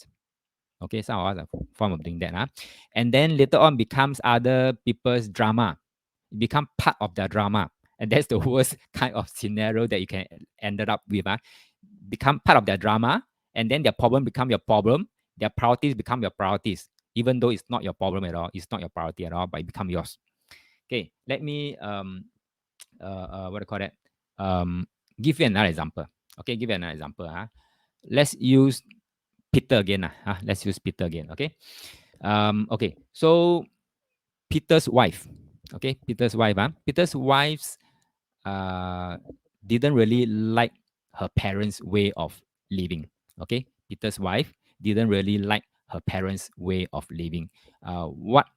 Okay, some of us are fond of doing that, and then later on becomes other people's drama. It become part of their drama, and that's the worst kind of scenario that you can ended up with. Become part of their drama, and then their problem become your problem. Their priorities become your priorities, even though it's not your problem at all. It's not your priority at all, but it become yours. Okay, let me what do you call that? Give you another example. Okay, give you another example. Let's use Peter again. Let's use Peter again. Okay. Okay. So Peter's wife. Okay, Peter's wife. Peter's wife's didn't really like her parents' way of living. Okay, Peter's wife didn't really like her parents' way of living. What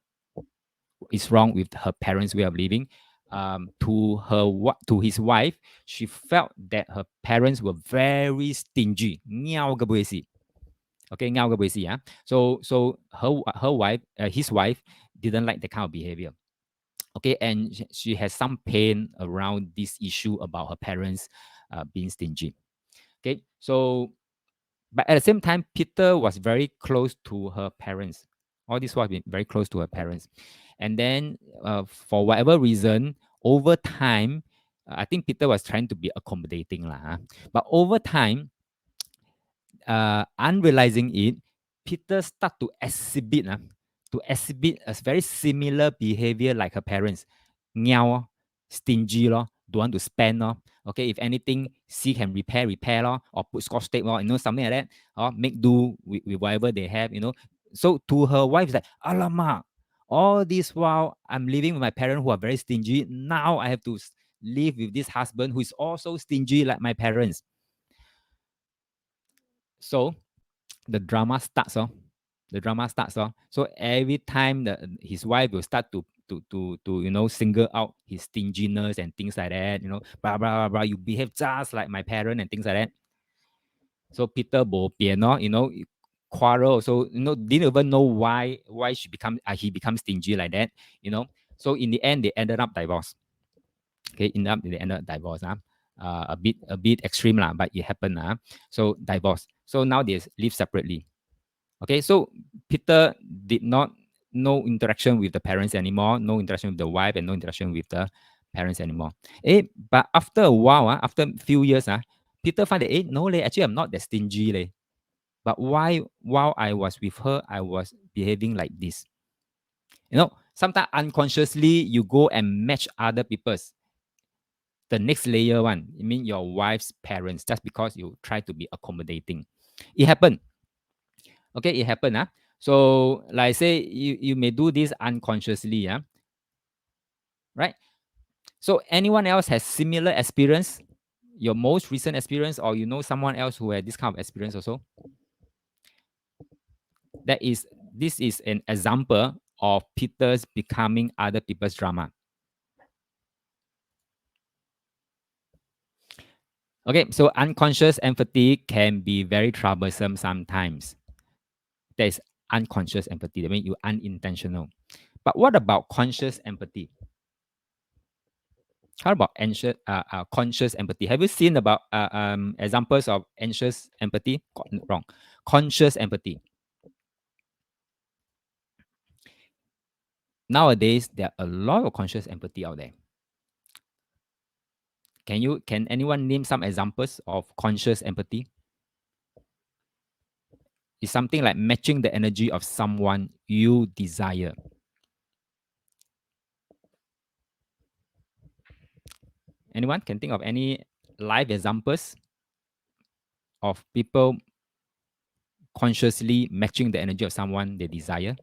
is wrong with her parents' way of living? To his wife, she felt that her parents were very stingy. Okay, So her wife, his wife, didn't like that kind of behavior. Okay, and she has some pain around this issue about her parents being stingy. Okay, so but at the same time, Peter was very close to her parents. All this was very close to her parents, and then for whatever reason, over time, I think Peter was trying to be accommodating lah. But over time, unrealizing it, Peter start to exhibit a very similar behavior like her parents. Ngiao, stingy lor, don't want to spend lor. Okay, if anything, see can repair lor, or put scotch tape lor, something like that, or make do with whatever they have. So to her wife, it's like, alamak, all this while I'm living with my parents who are very stingy. Now I have to live with this husband who is also stingy like my parents. So the drama starts. The drama starts. So every time his wife will start to single out his stinginess and things like that. Blah blah blah blah. You behave just like my parent and things like that. So Peter bo pian, quarrel. So didn't even know why he becomes stingy like that. So in the end, they ended up divorced. Okay, they ended up divorce. a bit extreme lah, but it happened. So divorce. So now they live separately. Okay, so Peter did not no interaction with the parents anymore, no interaction with the wife, and no interaction with the parents anymore. But after a while, after a few years, Peter find that no, actually I'm not that stingy. But why while I was with her, I was behaving like this? Sometimes unconsciously you go and match other people's. The next layer one, I mean your wife's parents, just because you try to be accommodating. It happened. Okay, it happened. So, like say, you may do this unconsciously. Right? So, anyone else has similar experience? Your most recent experience, or someone else who had this kind of experience also? This is an example of Peter's becoming other people's drama. Okay, so unconscious empathy can be very troublesome sometimes. There is unconscious empathy. That means you unintentional. But what about conscious empathy? How about conscious empathy? Have you seen about examples of anxious empathy? Wrong. Conscious empathy. Nowadays, there are a lot of conscious empathy out there. Can anyone name some examples of conscious empathy? It's something like matching the energy of someone you desire. Anyone can think of any live examples of people consciously matching the energy of someone they desire?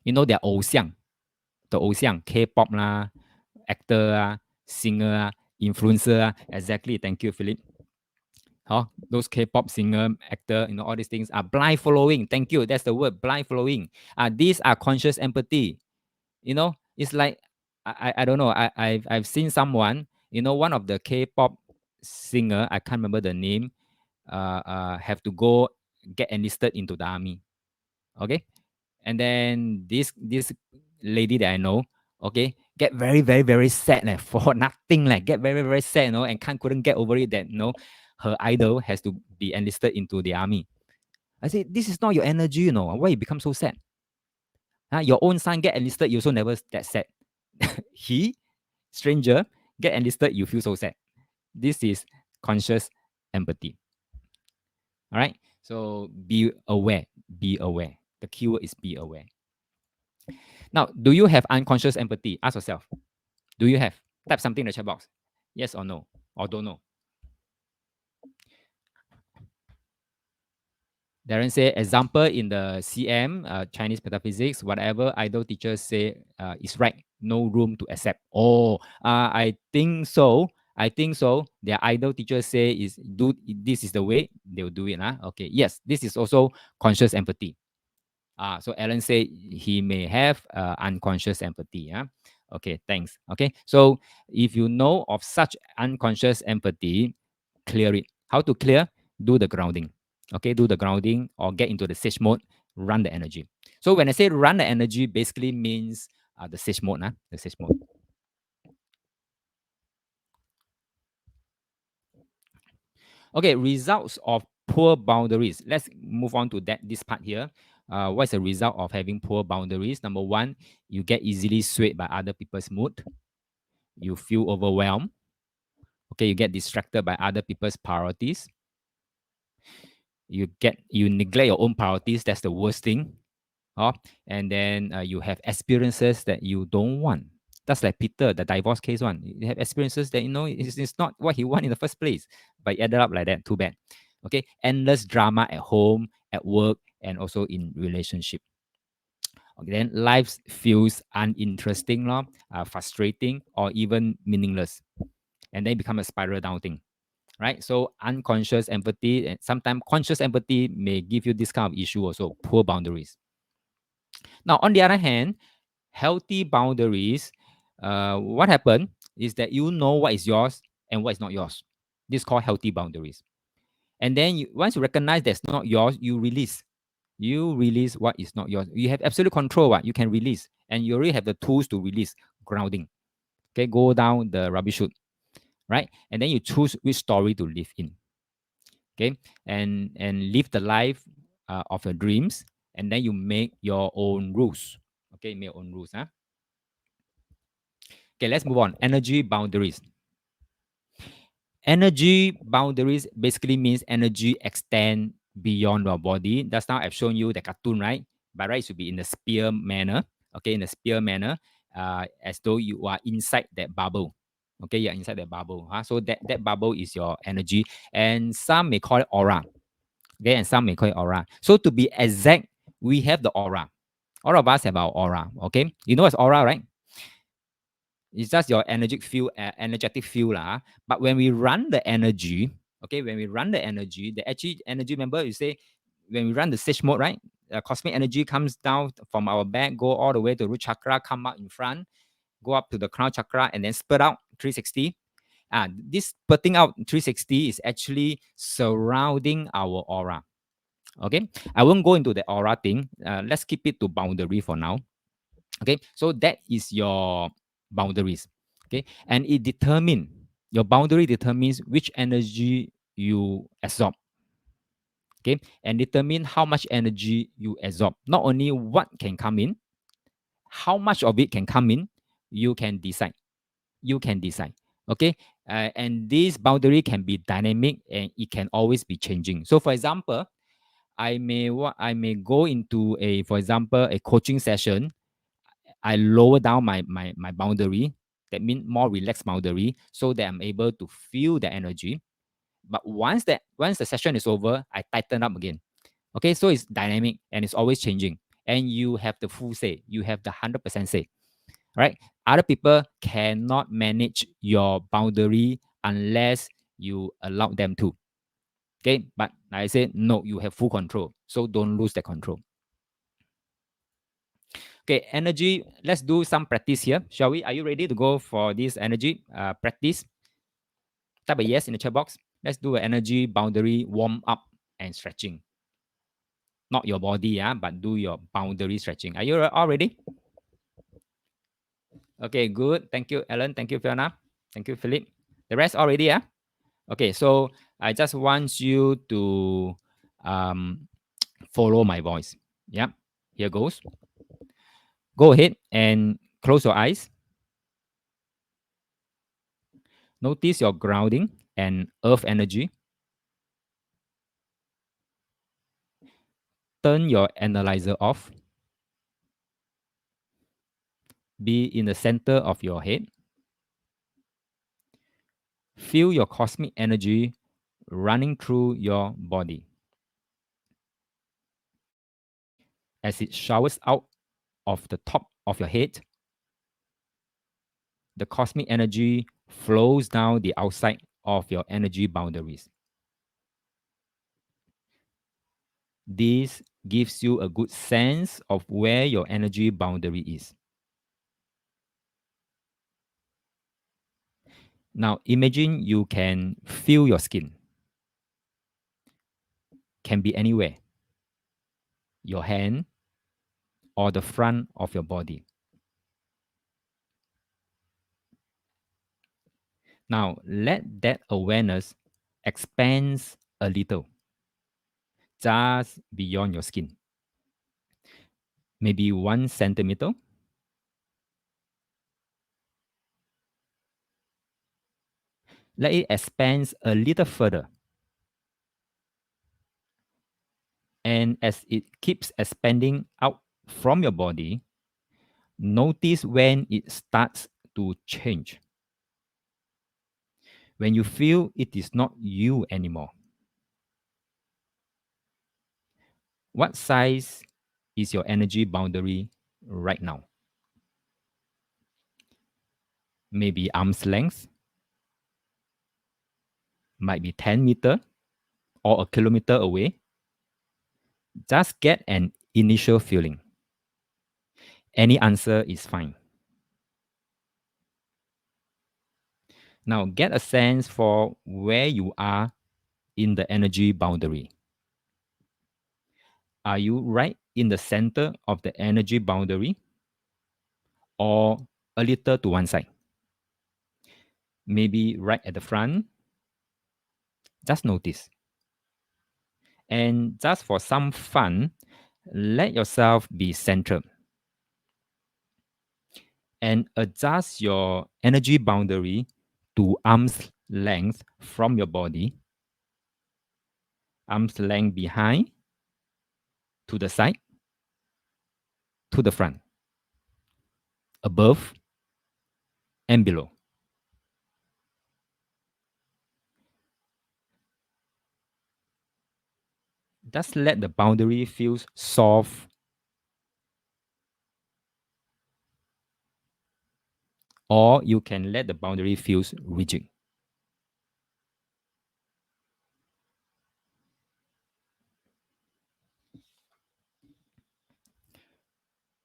Their 偶像, the 偶像, K-pop lah, actor singer influencer exactly. Thank you, Philip. Those K-pop singer, actor, all these things are blind following. Thank you. That's the word, blind following. These are conscious empathy. It's like I don't know. I've seen someone. One of the K-pop singer. I can't remember the name. Have to go get enlisted into the army. Okay, and then this lady that I know, okay, get very very very sad for nothing, get very very sad, and couldn't get over it that her idol has to be enlisted into the army. I say this is not your energy, why you become so sad? Your own son get enlisted, you also never that sad. He, stranger, get enlisted, you feel so sad. This is conscious empathy. All right. So be aware. Be aware. The keyword is be aware. Now, do you have unconscious empathy? Ask yourself. Do you have? Type something in the chat box. Yes or no, or don't know. Darren say, example in the CM, Chinese metaphysics, whatever idol teachers say is right. No room to accept. I think so. I think so. Their idol teachers say this is the way they'll do it. Okay. Yes, this is also conscious empathy. So Alan said he may have unconscious empathy. Okay, thanks. Okay, so if you know of such unconscious empathy, clear it. How to clear? Do the grounding. Okay, do the grounding or get into the sage mode, run the energy. So when I say run the energy, basically means the sage mode. The sage mode. Okay, results of poor boundaries. Let's move on to this part here. What's the result of having poor boundaries? Number one, you get easily swayed by other people's mood. You feel overwhelmed. Okay, you get distracted by other people's priorities. You neglect your own priorities. That's the worst thing. And then you have experiences that you don't want. That's like Peter, the divorce case one. You have experiences that it's not what he wanted in the first place, but it ended up like that. Too bad. Okay, endless drama at home, at work, and also in relationship. Okay, then life feels uninteresting, frustrating, or even meaningless, and then become a spiral down thing. Right? So unconscious empathy and sometimes conscious empathy may give you this kind of issue also, poor boundaries. Now, on the other hand, healthy boundaries, what happened is that you know what is yours and what is not yours. This is called healthy boundaries. And then once you recognize that's not yours, you release. You release what is not yours. You have absolute control. You can release. And you already have the tools to release grounding. Okay, go down the rubbish chute, right? And then you choose which story to live in. Okay, and live the life of your dreams, and then you make your own rules. Okay, make your own rules. Huh? Okay, let's move on. Energy boundaries. Energy boundaries basically means energy extend beyond your body. That's now I've shown you the cartoon, right? By right, it should be in the spear manner. Okay, in the spear manner, as though you are inside that bubble. Okay, you're inside that bubble. Huh? So that bubble is your energy, and some may call it aura. Okay, and some may call it aura. So to be exact, we have the aura. All of us have our aura. Okay, you know what's aura, right? It's just your energetic field lah. But when we run the energy, okay, when we run the energy, the actually energy, remember you say when we run the stage mode, right? Cosmic energy comes down from our back, go all the way to root chakra, come out in front, go up to the crown chakra, and then spurt out 360. This spurting out 360 is actually surrounding our aura. Okay, I won't go into the aura thing. Let's keep it to boundary for now. Okay, so that is your boundaries. Okay, and your boundary determines which energy you absorb. Okay, and determine how much energy you absorb. Not only what can come in, how much of it can come in, you can decide. You can decide. Okay, and this boundary can be dynamic and it can always be changing. So for example, I may go into a, for example, a coaching session. I lower down my boundary. That means more relaxed boundary, so that I'm able to feel the energy. But once the session is over, I tighten up again. Okay, so it's dynamic and it's always changing. And you have the full say. You have the 100% say. Right? Other people cannot manage your boundary unless you allow them to. Okay, but like I said, no, you have full control. So don't lose that control. Okay, energy. Let's do some practice here, shall we? Are you ready to go for this energy practice? Type a yes in the chat box. Let's do an energy boundary warm up and stretching. Not your body, but do your boundary stretching. Are you all ready? Okay, good. Thank you, Ellen. Thank you, Fiona. Thank you, Philip. The rest already, yeah? Okay, so I just want you to follow my voice. Yeah, here goes. Go ahead and close your eyes. Notice your grounding and earth energy. Turn your analyzer off. Be in the center of your head. Feel your cosmic energy running through your body. As it showers out of the top of your head, the cosmic energy flows down the outside of your energy boundaries. This gives you a good sense of where your energy boundary is. Now imagine you can feel your skin. Can be anywhere. Your hand or the front of your body. Now let that awareness expand a little, just beyond your skin. Maybe 1 centimeter. Let it expand a little further. And as it keeps expanding out from your body, notice when it starts to change. When you feel it is not you anymore. What size is your energy boundary right now? Maybe arm's length, might be 10 meter or a kilometer away. Just get an initial feeling. Any answer is fine. Now get a sense for where you are in the energy boundary. Are you right in the center of the energy boundary or a little to one side? maybe right at the front. Just notice. And just for some fun, let yourself be centered and adjust your energy boundary to arm's length from your body, arm's length behind, to the side, to the front, above, and below. Just let the boundary feel soft, or you can let the boundary feel rigid.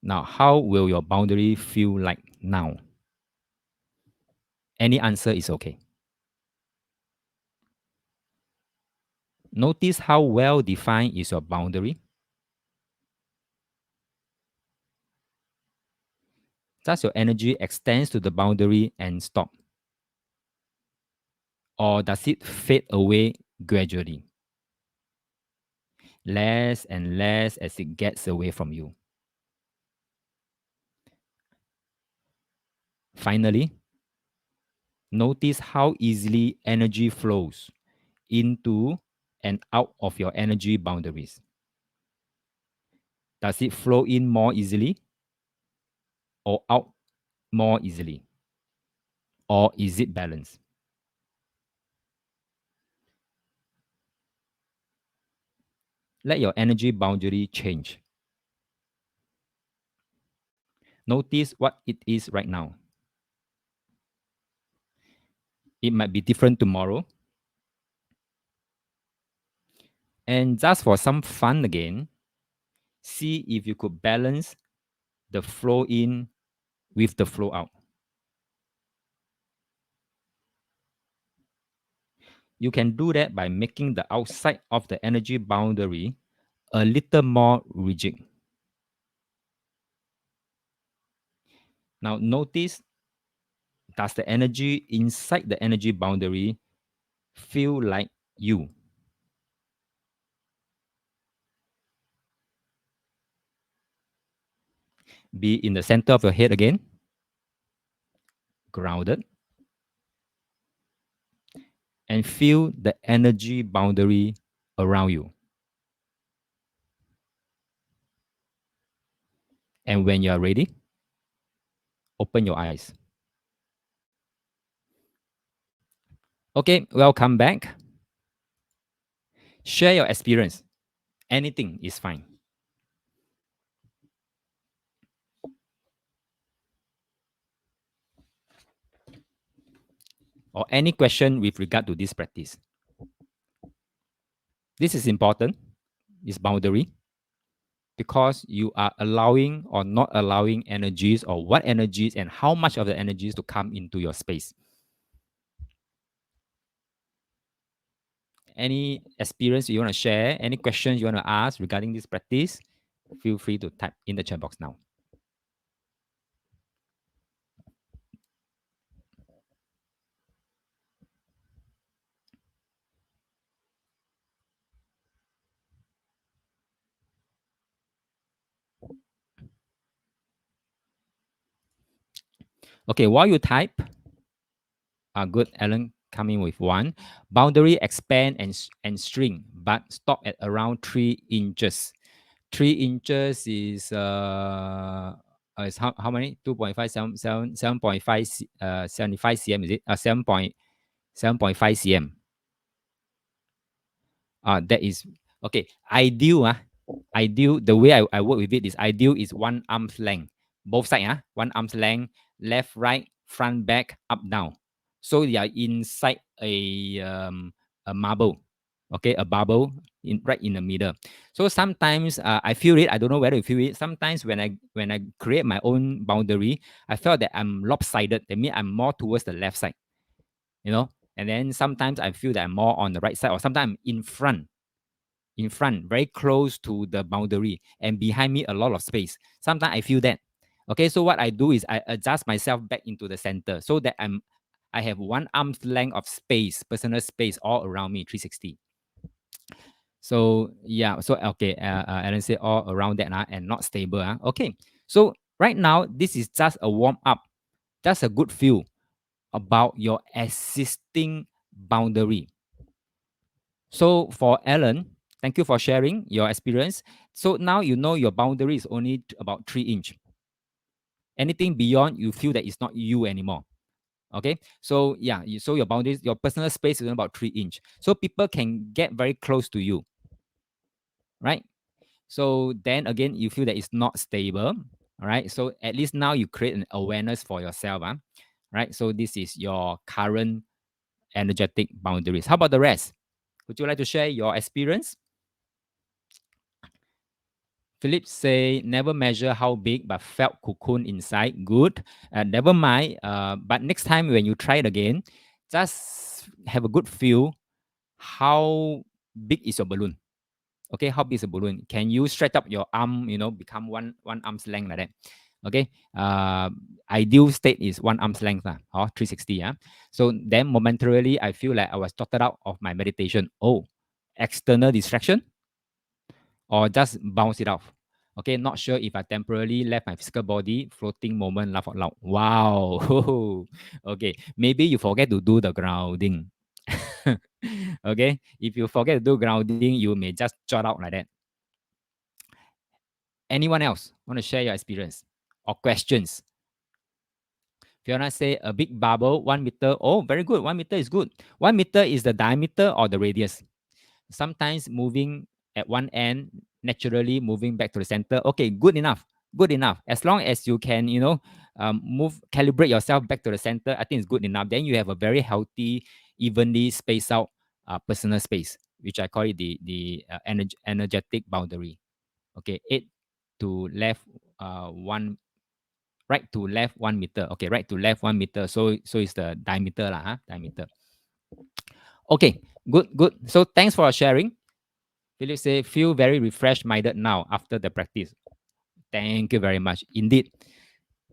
Now, how will your boundary feel like now? Any answer is okay. Notice how well defined is your boundary. Does your energy extends to the boundary and stop? Or does it fade away gradually? Less and less as it gets away from you. Finally, notice how easily energy flows into and out of your energy boundaries. Does it flow in more easily or out more easily? Or is it balanced? Let your energy boundary change. Notice what it is right now. It might be different tomorrow. And just for some fun again, see if you could balance the flow in with the flow out. You can do that by making the outside of the energy boundary a little more rigid. Now, notice, does the energy inside the energy boundary feel like you? Be in the center of your head again, grounded, and feel the energy boundary around you. And when you are ready, open your eyes. Okay, welcome back. Share your experience. Anything is fine. Or any question with regard to this practice. This is important, this boundary, because you are allowing or not allowing energies, or what energies and how much of the energies to come into your space. Any experience you want to share, any questions you want to ask regarding this practice, feel free to type in the chat box now. Okay, while you type, good, Alan coming with one. Boundary expand and shrink, but stop at around 3 inches. 3 inches is how many? 2.5, 7.5, 75 cm, is it? 7.5 cm. That is, okay. Ideal, the way I work with it is ideal is 1 arm's length. Both sides, 1 arm's length, left, right, front, back, up, down. So they are inside a marble, okay, a bubble right in the middle. So sometimes I feel it. I don't know whether you feel it. Sometimes when I create my own boundary, I felt that I'm lopsided. That means I'm more towards the left side, you know. And then sometimes I feel that I'm more on the right side, or sometimes I'm in front, very close to the boundary, and behind me a lot of space. Sometimes I feel that. Okay, so what I do is I adjust myself back into the center so that I have 1 arm's length of space, personal space all around me, 360. So yeah, so okay, Alan said all around that and not stable. Okay, so right now this is just a warm up, just a good feel about your existing boundary. So for Alan, thank you for sharing your experience. So now you know your boundary is only about 3 inch. Anything beyond, you feel that it's not you anymore. Okay, so yeah, so your boundaries, your personal space is about 3 inch. So people can get very close to you, right? So then again, you feel that it's not stable. All right. So at least now you create an awareness for yourself. Right. So this is your current energetic boundaries. How about the rest? Would you like to share your experience? Philip say never measure how big, but felt cocoon inside. Good. Never mind. But next time when you try it again, just have a good feel. How big is your balloon? Okay, how big is a balloon? Can you stretch up your arm? Become one arm's length like that. Okay. Ideal state is 1 arm's length, or 360. Yeah. So then momentarily, I feel like I was totted out of my meditation. Oh, external distraction, or just bounce it off. Okay, not sure if I temporarily left my physical body, floating moment, laugh out loud. Wow. Okay, maybe you forget to do the grounding. Okay, if you forget to do grounding, you may just jot out like that. Anyone else want to share your experience or questions? Fiona say a big bubble, 1 meter. Oh, very good. 1 meter is good. 1 meter is the diameter or the radius. Sometimes moving at one end, naturally moving back to the center. Okay, good enough. Good enough. As long as you can, calibrate yourself back to the center, I think it's good enough. Then you have a very healthy, evenly spaced out personal space, which I call it the energetic boundary. Okay, 8 to left, 1 meter. Okay, right to left 1 meter. So it's the diameter lah, diameter. Okay, good. So thanks for sharing. Philip say feel very refreshed minded now after the practice. Thank you very much. Indeed,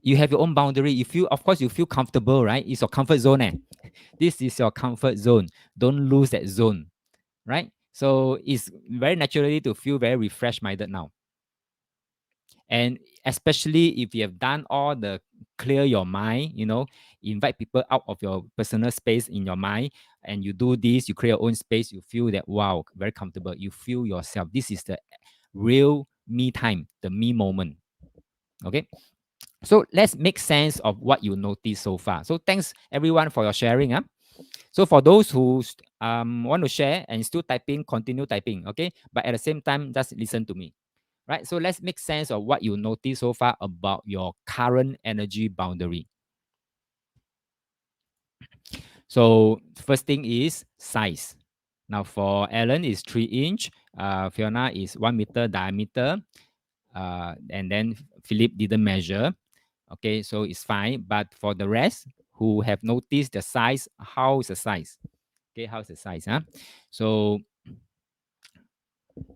you have your own boundary. You feel, of course, you feel comfortable, right? It's your comfort zone. This is your comfort zone. Don't lose that zone, right? So it's very naturally to feel very refreshed minded now. And especially if you have done all the clear your mind, invite people out of your personal space in your mind, and you do this, you create your own space, you feel that, wow, very comfortable. You feel yourself. This is the real me time, the me moment. Okay. So let's make sense of what you noticed so far. So thanks everyone for your sharing. So for those who want to share and still typing, continue typing. Okay. But at the same time, just listen to me. Right. So let's make sense of what you noticed so far about your current energy boundary. So first thing is size. Now for Alan is 3 inch. Fiona is 1 meter diameter. And then Philip didn't measure. Okay, so it's fine. But for the rest who have noticed the size, how is the size? Okay, how's the size? So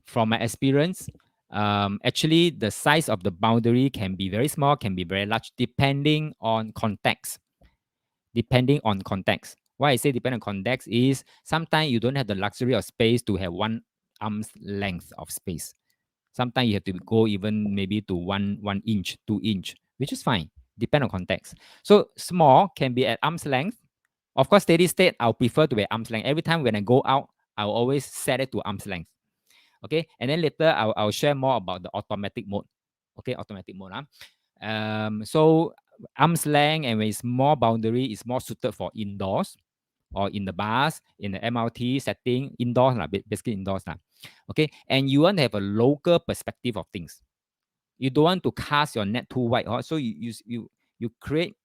from my experience, actually the size of the boundary can be very small, can be very large, depending on context. Depending on context. Why I say depending on context is sometimes you don't have the luxury of space to have 1 arm's length of space. Sometimes you have to go even maybe to one inch, 2 inch, which is fine. Depend on context. So small can be at arm's length. Of course, steady state, I'll prefer to be arm's length. Every time when I go out, I'll always set it to arm's length. Okay, and then later I'll share more about the automatic mode. Okay, automatic mode. So arm's length and when it's more boundary is more suited for indoors or in the bus, in the MRT setting, indoors, basically indoors. Okay, and you want to have a local perspective of things. You don't want to cast your net too wide. So you create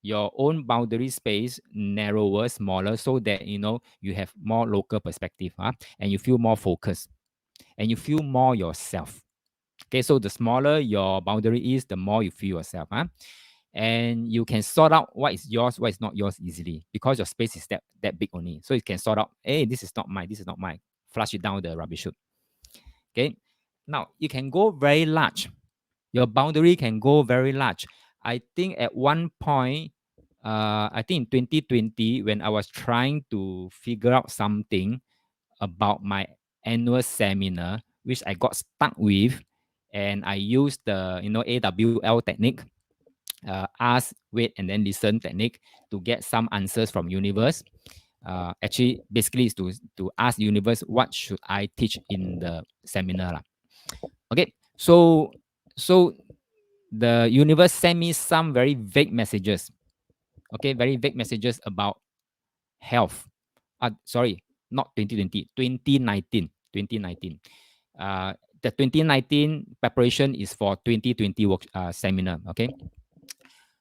your own boundary space narrower, smaller, so that you have more local perspective, and you feel more focused and you feel more yourself. Okay, so the smaller your boundary is, the more you feel yourself. And you can sort out what is yours, what is not yours easily because your space is that big only. So you can sort out, hey, this is not mine, this is not mine. Flush it down the rubbish chute. Okay. Now you can go very large. Your boundary can go very large. I think at one point, I think in 2020, when I was trying to figure out something about my annual seminar, which I got stuck with, and I used the AWL technique, ask, wait, and then listen technique to get some answers from universe. Actually, basically, is to ask universe what should I teach in the seminar lah. Okay, so the universe sent me some very vague messages. Okay, very vague messages about health. Sorry, not 2020, 2019. 2019. The 2019 preparation is for 2020 work seminar. Okay,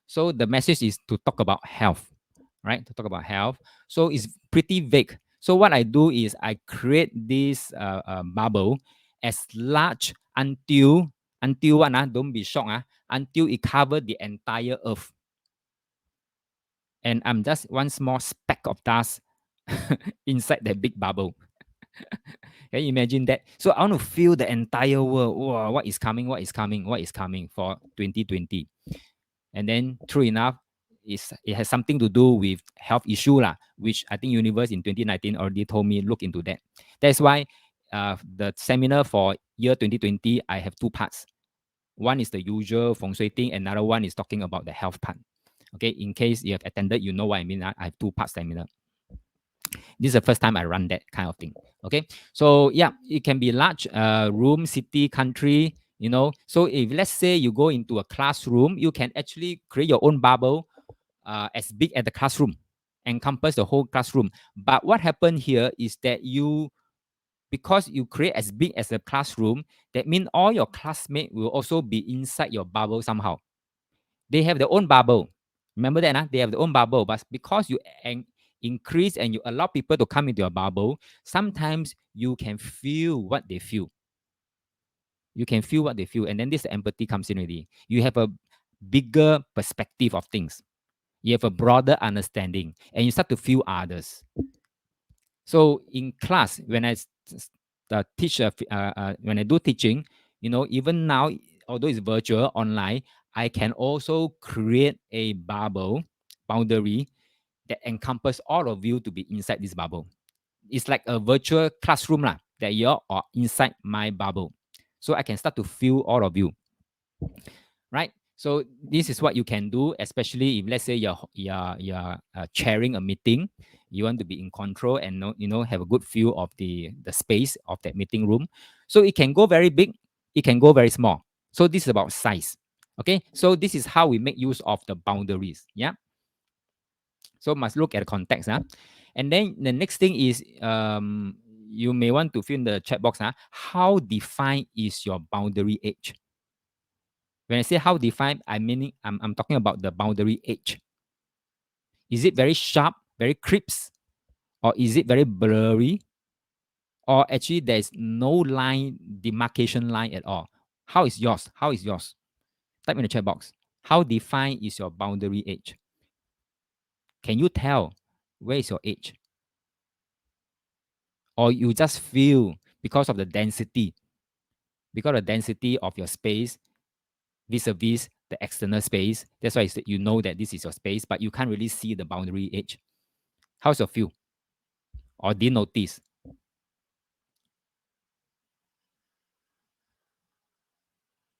so the message is to talk about health, right? To talk about health. So it's pretty vague. So what I do is I create this bubble as large until what? Don't be shocked. Until it cover the entire earth. And I'm just one small speck of dust inside that big bubble. Can you imagine that? So I want to feel the entire world. Wow, what is coming? What is coming? What is coming for 2020? And then, true enough, it has something to do with health issue lah, which I think Universe in 2019 already told me look into that. That's why the seminar for year 2020, I have two parts. One is the usual feng shui thing, another one is talking about the health part. Okay, in case you have attended, you know what I mean. I have two part seminar. This is the first time I run that kind of thing. Okay, so yeah, it can be large room, city, country. So if let's say you go into a classroom, you can actually create your own bubble as big as the classroom, encompass the whole classroom. But what happened here is that because you create as big as the classroom, that means all your classmates will also be inside your bubble somehow. They have their own bubble. Remember that, they have their own bubble. But because you increase and you allow people to come into your bubble, sometimes you can feel what they feel. You can feel what they feel. And then this empathy comes in already. You have a bigger perspective of things. You have a broader understanding. And you start to feel others. So in class, when I teach, when I do teaching, even now, although it's virtual, online, I can also create a boundary that encompass all of you to be inside this bubble. It's like a virtual classroom lah, that you are inside my bubble. So I can start to feel all of you, right? So this is what you can do, especially if let's say you're chairing a meeting, you want to be in control and have a good feel of the space of that meeting room. So it can go very big, it can go very small. So this is about size. Okay, so this is how we make use of the boundaries. Yeah. So must look at the context. And then the next thing is you may want to fill in the chat box. How defined is your boundary edge? When I say how defined, I'm talking about the boundary edge. Is it very sharp, very crisp, or is it very blurry? Or actually there's no line, demarcation line at all? How is yours? How is yours? Type in the chat box. How defined is your boundary edge? Can you tell where is your edge? Or you just feel because of the density of your space vis-a-vis the external space. That's why you know that this is your space, but you can't really see the boundary edge. How's your feel? Or did you notice?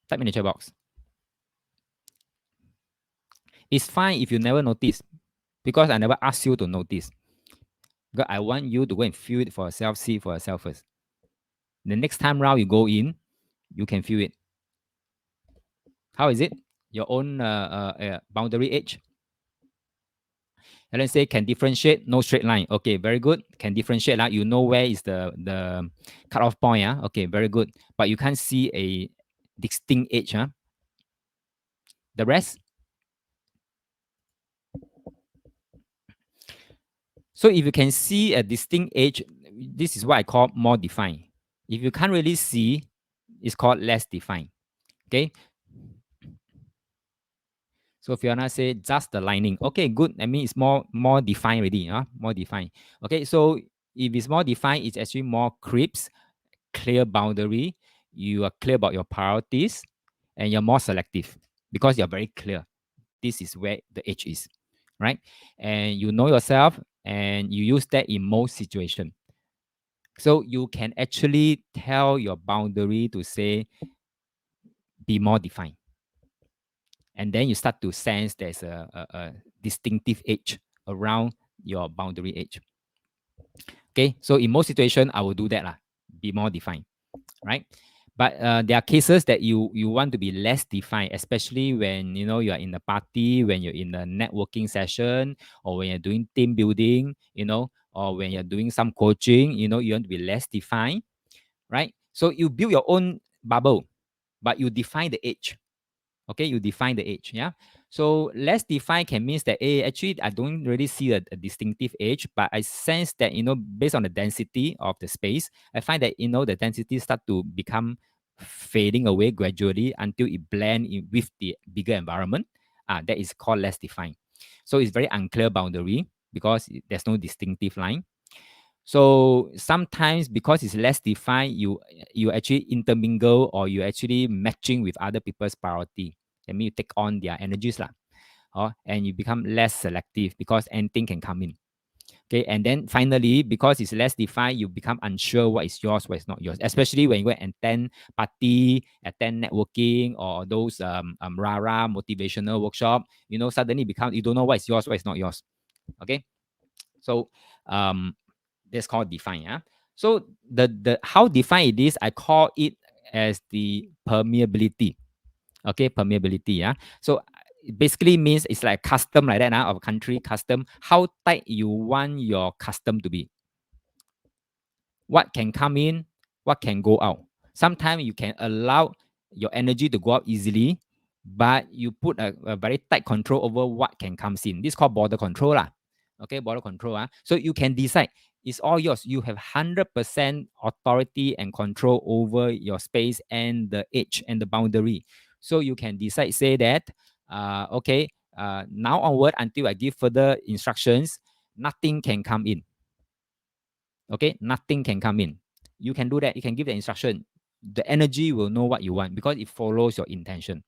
Type in the chat box. It's fine if you never notice, because I never asked you to notice. Because I want you to go and feel it for yourself, see it for yourself first. The next time round you go in, you can feel it. How is it? Your own boundary edge. And let's say can differentiate, no straight line. Okay, very good. Can differentiate. You know where is the cutoff point. Okay, very good. But you can't see a distinct edge. The rest. So if you can see a distinct edge, this is what I call more defined. If you can't really see, it's called less defined. Okay. So Fiona say just the lining. Okay, good. I mean, it's more defined already. More defined. Okay, so if it's more defined, it's actually more crisp, clear boundary. You are clear about your priorities, and you're more selective because you're very clear. This is where the edge is. right? And you know yourself, and you use that in most situations. So you can actually tell your boundary to say, be more defined. And then you start to sense there's a distinctive edge around your boundary edge. Okay, so in most situations, I will do that lah. Be more defined, right? But there are cases that you want to be less defined, especially when you are in a party, when you're in a networking session, or when you're doing team building, or when you're doing some coaching, you want to be less defined, right? So you build your own bubble, but you define the edge. Okay, you define the edge. Yeah. So less defined can means that actually I don't really see a distinctive edge, but I sense that based on the density of the space, I find that the density start to become fading away gradually until it blend in with the bigger environment. That is called less defined. So it's very unclear boundary because there's no distinctive line. So sometimes because it's less defined, you actually intermingle, or you actually matching with other people's priority. That means you take on their energies lah. And you become less selective because anything can come in. Okay, and then finally, because it's less defined, you become unsure what is yours, what is not yours. Especially when you go and attend party, attend networking, or those rara motivational workshop. Suddenly become you don't know what is yours, what is not yours. Okay, so that's called define. Yeah. So the how defined it is, I call it as the permeability. Okay, permeability. Yeah. So it basically means it's like custom like that now, of country custom. How tight you want your custom to be. What can come in, what can go out. Sometimes you can allow your energy to go out easily, but you put a very tight control over what can comes in. This is called border control lah. Okay, border control. So you can decide. It's all yours. You have 100% authority and control over your space and the edge and the boundary. So you can decide, say that, okay, now onward until I give further instructions, nothing can come in. Okay, nothing can come in. You can do that. You can give the instruction. The energy will know what you want because it follows your intention,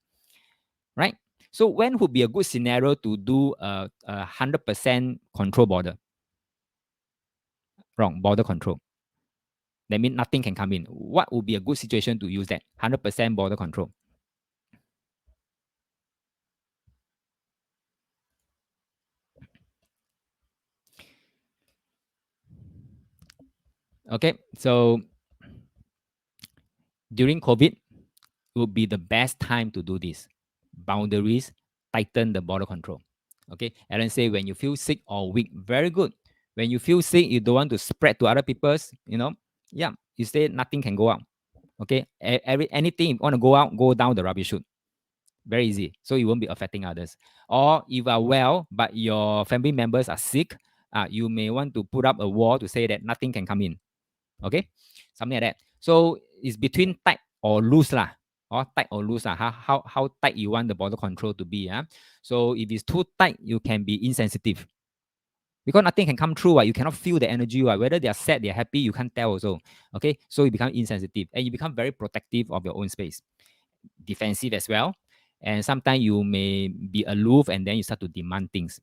right? So when would be a good scenario to do a 100% control border? Wrong, border control. That means nothing can come in. What would be a good situation to use that 100% border control? Okay, so during COVID, would be the best time to do this. Boundaries, tighten the border control. Okay, Alan say when you feel sick or weak, very good. When you feel sick, you don't want to spread to other people's, yeah, you say nothing can go out. Okay, anything you want to go out, go down the rubbish chute. Very easy. So you won't be affecting others. Or if you are well, but your family members are sick, you may want to put up a wall to say that nothing can come in. Okay, something like that. So it's between tight or loose lah, or tight or loose lah. How tight you want the border control to be. So if it's too tight, you can be insensitive because nothing can come through. You cannot feel the energy. Whether they are sad, they are happy, you can't tell also. Okay, so you become insensitive and you become very protective of your own space, defensive as well. And sometimes you may be aloof and then you start to demand things.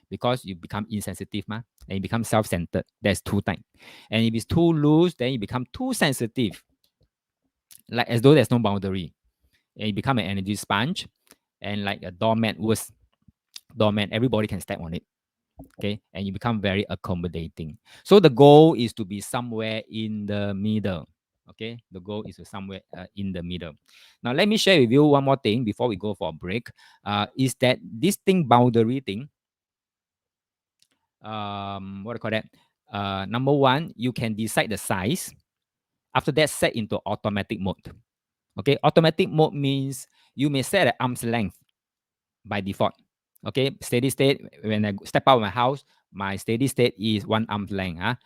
Because you become insensitive and you become self-centered. That's too tight. And if it's too loose, then you become too sensitive, like as though there's no boundary. And you become an energy sponge, and like a doormat, worse doormat, everybody can step on it. Okay, and you become very accommodating. So the goal is to be somewhere in the middle. Okay, the goal is to somewhere in the middle. Now let me share with you one more thing before we go for a break. Is that this thing, boundary thing, what do you call that? Number one, you can decide the size. After that, set into automatic mode. Okay, automatic mode means you may set at arm's length by default. Okay, steady state, when I step out of my house, my steady state is 1 arm's length,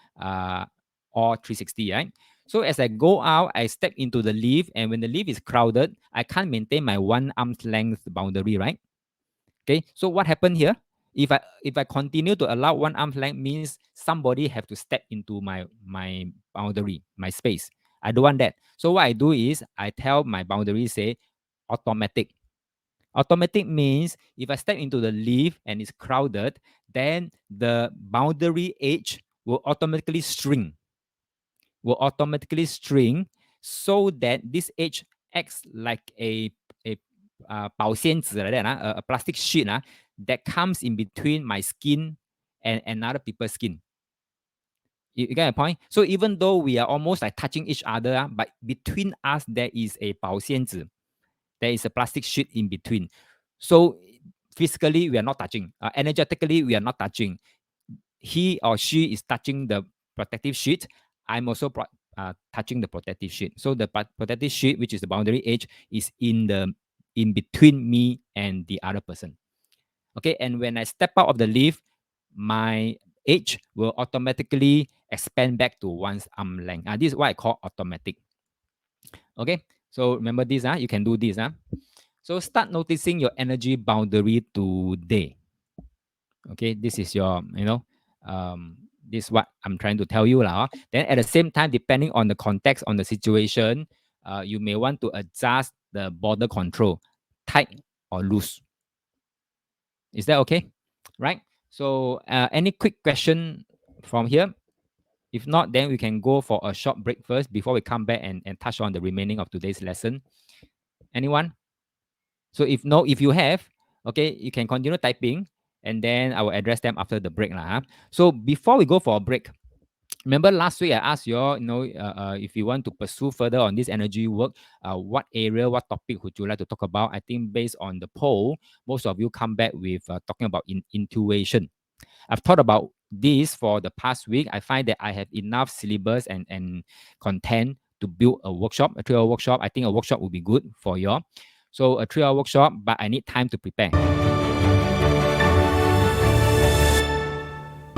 or 360, right? So as I go out, I step into the lift, and when the lift is crowded, I can't maintain my 1 arm's length boundary, right? Okay, so what happened here? If I continue to allow 1 arm's length, means somebody have to step into my boundary, my space. I don't want that. So what I do is I tell my boundary, say automatic. Automatic means if I step into the lift and it's crowded, then the boundary edge will automatically shrink, so that this edge acts like a 保鲜纸 like that, a plastic sheet that comes in between my skin and another people's skin. You get a point? So even though we are almost like touching each other, but between us there is a 保鲜纸. There is a plastic sheet in between. So physically we are not touching. Energetically we are not touching. He or she is touching the protective sheet. I'm also touching the protective sheet. So the protective sheet, which is the boundary edge, is in between me and the other person. Okay, and when I step out of the lift, my edge will automatically expand back to one's arm length. This is what I call automatic. Okay, so remember this. You can do this. So start noticing your energy boundary today. Okay, this is your, this is what I'm trying to tell you. Then at the same time, depending on the context, on the situation, you may want to adjust the border control, tight or loose. Is that okay? Right? So any quick question from here? If not, then we can go for a short break first before we come back and touch on the remaining of today's lesson. Anyone? So if you have, okay, you can continue typing and then I will address them after the break. So before we go for a break, remember last week I asked you all, if you want to pursue further on this energy work, what area, what topic would you like to talk about? I think based on the poll, most of you come back with talking about intuition. I've thought about this for the past week. I find that I have enough syllabus and content to build a workshop, a 3-hour workshop. I think a workshop would be good for you all. So a 3-hour workshop, but I need time to prepare.